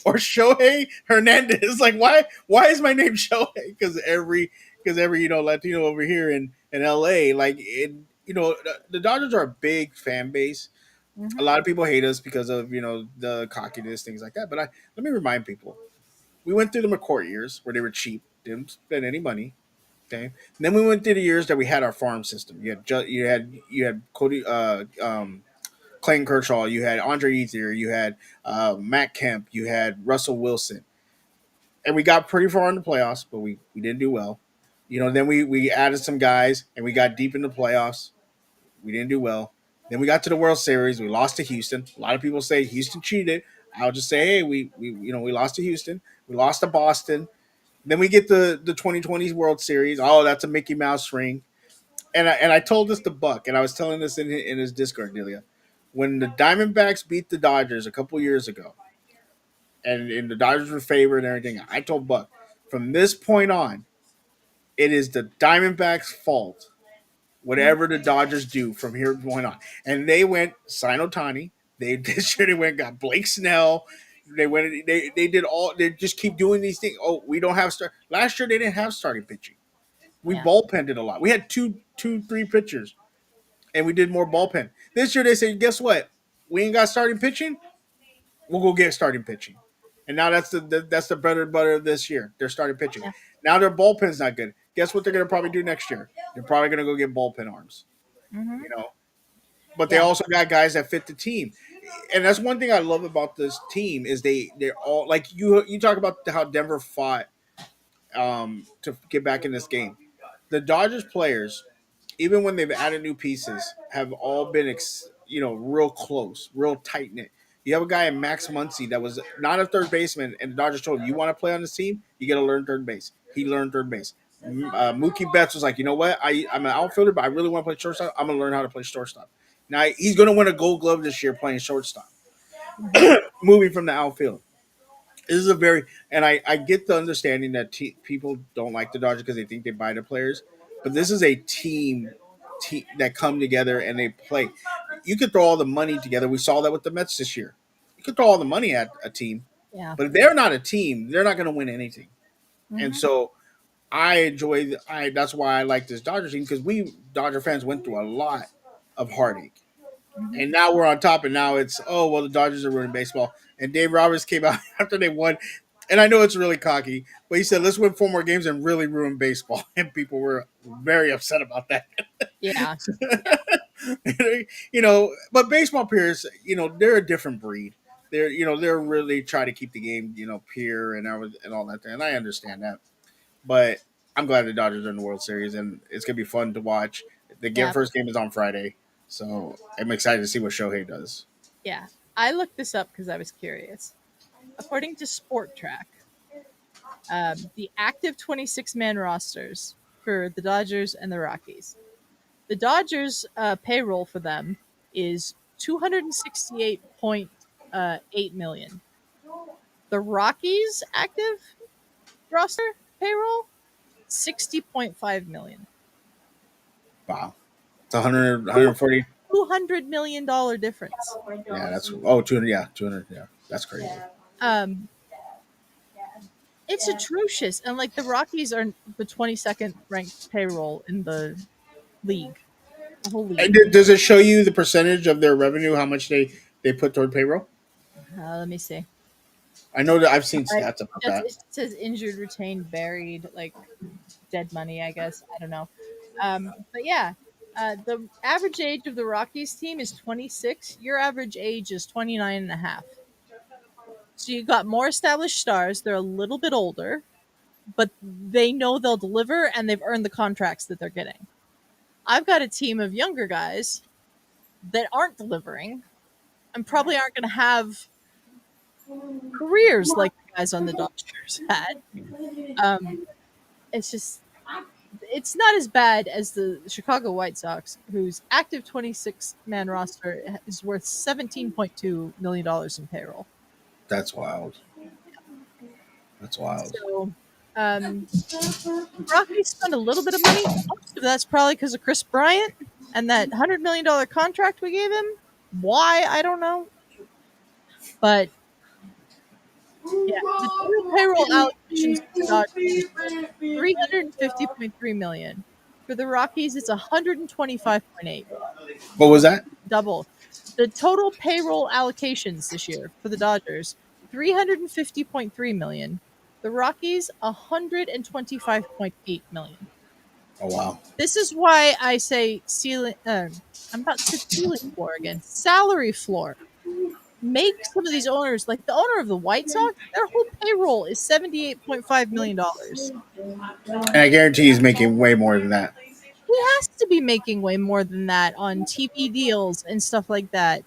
A: or Shohei Hernandez? Like why is my name Shohei? Because every Latino over here in LA, like it, the Dodgers are a big fan base. A
B: Hmm.
A: lot of people hate us because of the cockiness, things like that. But let me remind people, we went through the McCourt years where they were cheap, didn't spend any money. Okay, and then we went through the years that we had our farm system. You had Cody, Clayton Kershaw, you had Andre Ethier, you had Matt Kemp, you had Russell Wilson, and we got pretty far in the playoffs, but we didn't do well. Then we added some guys and we got deep in the playoffs. We didn't do well. Then we got to the World Series. We lost to Houston. A lot of people say Houston cheated. I'll just say, hey, we lost to Houston. We lost to Boston. Then we get the 2020 World Series. Oh, that's a Mickey Mouse ring. And I told this to Buck, and I was telling this in his Discord, Delia. When the Diamondbacks beat the Dodgers a couple years ago, and the Dodgers were favored and everything, I told Buck, from this point on, it is the Diamondbacks' fault whatever the Dodgers do from here going on. And they went sign Ohtani. They this year they went got Blake Snell. They did all they just keep doing these things. Oh, we don't have start. Last year they didn't have starting pitching. We
B: Yeah.
A: bullpenned it a lot. We had three pitchers, and we did more bullpen. This year they said, guess what? We ain't got starting pitching. We'll go get starting pitching. And now that's the bread and butter of this year. They're starting pitching.
B: Yeah.
A: Now their bullpen's not good. Guess what they're gonna probably do next year? They're probably gonna go get bullpen arms.
B: Hmm.
A: You know, but they
B: Yeah.
A: also got guys that fit the team. And that's one thing I love about this team is they're all like you talk about how Denver fought to get back in this game. The Dodgers players, even when they've added new pieces, have all been real close, real tight knit. You have a guy in Max Muncy that was not a third baseman, and the Dodgers told him, "You want to play on this team? You got to learn third base." He learned third base. Mookie Betts was like, "You know what? I'm an outfielder, but I really want to play shortstop. I'm gonna learn how to play shortstop." Now he's gonna win a Gold Glove this year playing shortstop,
B: Hmm.
A: moving from the outfield. This is a very and I get the understanding that people don't like the Dodgers because they think they buy the players, but this is a team that come together and they play. You could throw all the money together. We saw that with the Mets this year. You could throw all the money at a team,
B: Yeah.
A: but if they're not a team, they're not going to win anything. And
B: Hmm.
A: so I enjoy. I that's why I like this Dodgers team because we Dodger fans went through a lot of heartache,
B: Hmm.
A: and now we're on top. And now it's the Dodgers are ruining baseball. And Dave Roberts came out after they won, and I know it's really cocky, but he said let's win four more games and really ruin baseball. And people were very upset about that.
B: Yeah.
A: But baseball players, they're a different breed. They're really trying to keep the game, pure and all that. And I understand that. But I'm glad the Dodgers are in the World Series, and it's gonna be fun to watch.
B: Yeah.
A: First game is on Friday, so I'm excited to see what Shohei does.
B: Yeah. I looked this up because I was curious. According to Sport Track, the active 26-man rosters for the Dodgers and the Rockies. The Dodgers' payroll for them is 268.8 million. The Rockies' active roster payroll 60.5 million.
A: Wow, it's 140.
B: $200 million difference.
A: Yeah, that's 200. Yeah, 200. Yeah, that's crazy.
B: Um, it's atrocious, and like the Rockies are the 22nd ranked payroll in the league, the whole
A: And
B: league.
A: does it show you the percentage of their revenue, how much they put toward payroll?
B: Let me see.
A: I know that I've seen
B: I,
A: stats about
B: just
A: that.
B: it says injured, retained, buried, like dead money. I guess I don't know. But yeah, The average age of the Rockies team is 26. Your average age is 29 and a half. So you got more established stars. They're a little bit older, but they know they'll deliver and they've earned the contracts that they're getting. I've got a team of younger guys that aren't delivering and probably aren't going to have careers like the guys on the Dodgers had. Um, it's just it's not as bad as the Chicago White Sox, whose active 26-man roster is worth $17.2 million in payroll.
A: That's wild. That's wild.
B: So, um, Rockies spend a little bit of money. Most of that's probably because of Chris Bryant and that $100 million contract we gave him. Why I don't know, but yeah, the total payroll allocations for the Dodgers this year, 350.3 million. For the Rockies, it's 125.8.
A: What was that?
B: Double. The total payroll allocations this year for the Dodgers, 350.3 million. The Rockies, 125.8 million.
A: Oh wow.
B: This is why I say ceiling. I'm about to say ceiling floor again. Salary floor. Make some of these owners, like the owner of the White Sox, their whole payroll is $78.5 million.
A: And I guarantee he's making way more than that.
B: He has to be making way more than that on TV deals and stuff like that.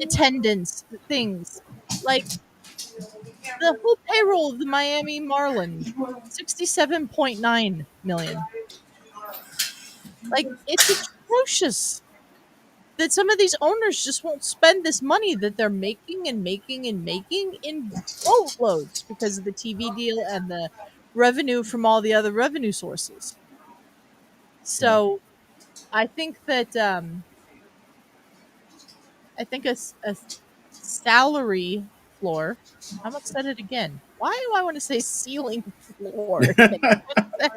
B: Attendance, things like the whole payroll of the Miami Marlins, 67.9 million. Like it's atrocious that some of these owners just won't spend this money that they're making and making and making in boatloads because of the TV deal and the revenue from all the other revenue sources.
A: Yeah.
B: So I think that I think a salary floor. I almost said it again. Why do I want to say ceiling floor? It makes no sense.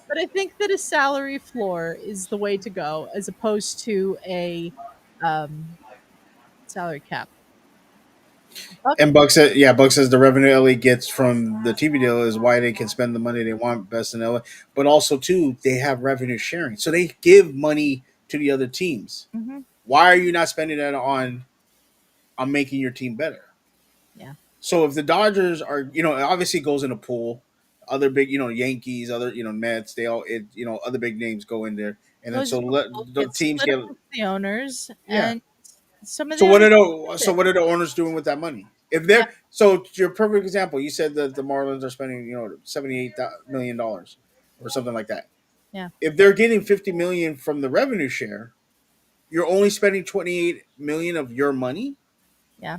B: But I think that a salary floor is the way to go, as opposed to a um, salary cap. Buck,
A: And Buck said, yeah, Buck says the revenue LA gets from the TV deal is why they can spend the money they want best in LA. But also, too, they have revenue sharing. So they give money to the other teams.
B: hmm
A: Why are you not spending that on making your team better?
B: yeah.
A: So if the Dodgers are, obviously it goes in a pool. Other big, Yankees, other, Mets, they all, other big names go in there. And then
B: Goes
A: so
B: into a
A: let
B: pool,
A: the
B: gets
A: teams
B: split
A: get,
B: amongst the owners,
A: yeah.
B: and some of
A: So
B: the
A: what
B: owners
A: are the
B: spend
A: so
B: it.
A: what are the owners doing with that money? If
B: Yeah,
A: they're so your perfect example, you said that the Marlins are spending $78 million or something like that.
B: yeah,
A: If they're getting 50 million from the revenue share, you're only spending 28 million of your money.
B: yeah.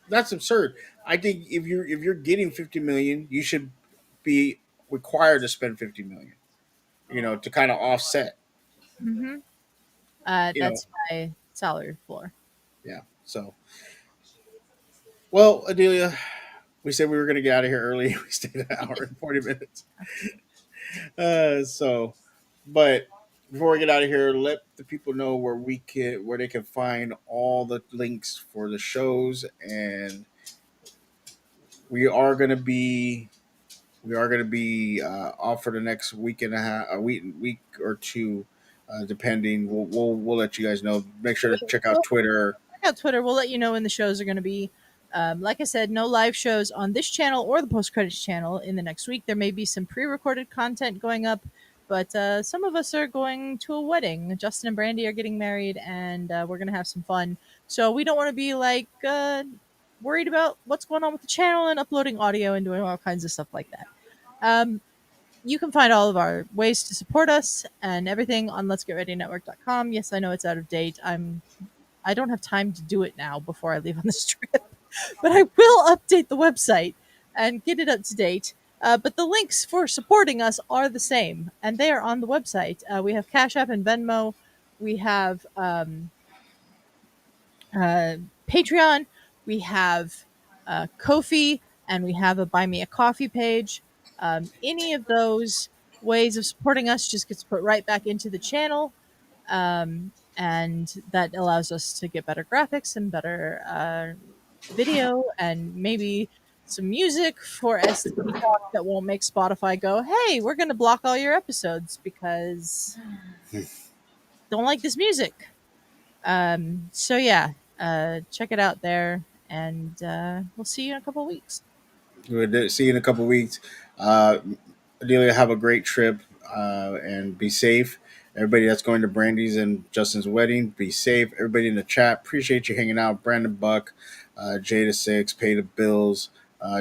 A: That's absurd. I think if you're getting 50 million, you should be required to spend 50 million. To kind of offset.
B: hmm
A: You know,
B: That's my salary floor.
A: yeah. So well, Adelia, we said we were going to get out of here early. We stayed an hour and 40 minutes. So, but before we get out of here, let the people know where they can find all the links for the shows, and we are going to be off for the next week and a half, a week or two, depending. We'll let you guys know. Make sure to check out
B: We'll
A: Twitter.
B: check out Twitter. We'll let you know when the shows are going to be. Like I said, no live shows on this channel or the post credits channel in the next week. There may be some pre recorded content going up, but some of us are going to a wedding. Justin and Brandy are getting married, and we're going to have some fun. So we don't want to be like worried about what's going on with the channel and uploading audio and doing all kinds of stuff like that. Um, you can find all of our ways to support us and everything on letsgetreadynetwork.com. Yes, I know it's out of date. I don't have time to do it now before I leave on this trip, but I will update the website and get it up to date. But the links for supporting us are the same, and they are on the website. We have Cash App and Venmo. We have uh, Patreon. We have Kofi, and we have a Buy Me a Coffee page. Any of those ways of supporting us just gets put right back into the channel, and that allows us to get better graphics and better video, and maybe some music for SD Talk that won't make Spotify go, hey, we're going to block all your episodes because don't like this music. So yeah, check it out there, and we'll see you in a couple of weeks.
A: We'll see you in a couple weeks. Uh, Adelia, have a great trip and be safe. Everybody that's going to Brandy's and Justin's wedding, be safe. Everybody in the chat, appreciate you hanging out. Brandon Buck, Jada Six, Pay the Bills.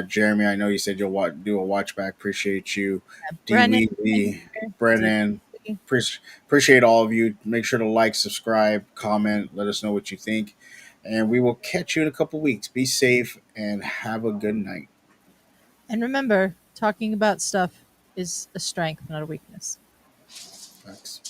A: Jeremy, I know you said you'll do a watch back. Appreciate you. D.
B: Brennan,
A: Weebly, Brennan, appreciate all of you. Make sure to like, subscribe, comment, let us know what you think. And we will catch you in a couple weeks. Be safe and have a good night.
B: and remember, talking about stuff is a strength, not a weakness.
A: Thanks.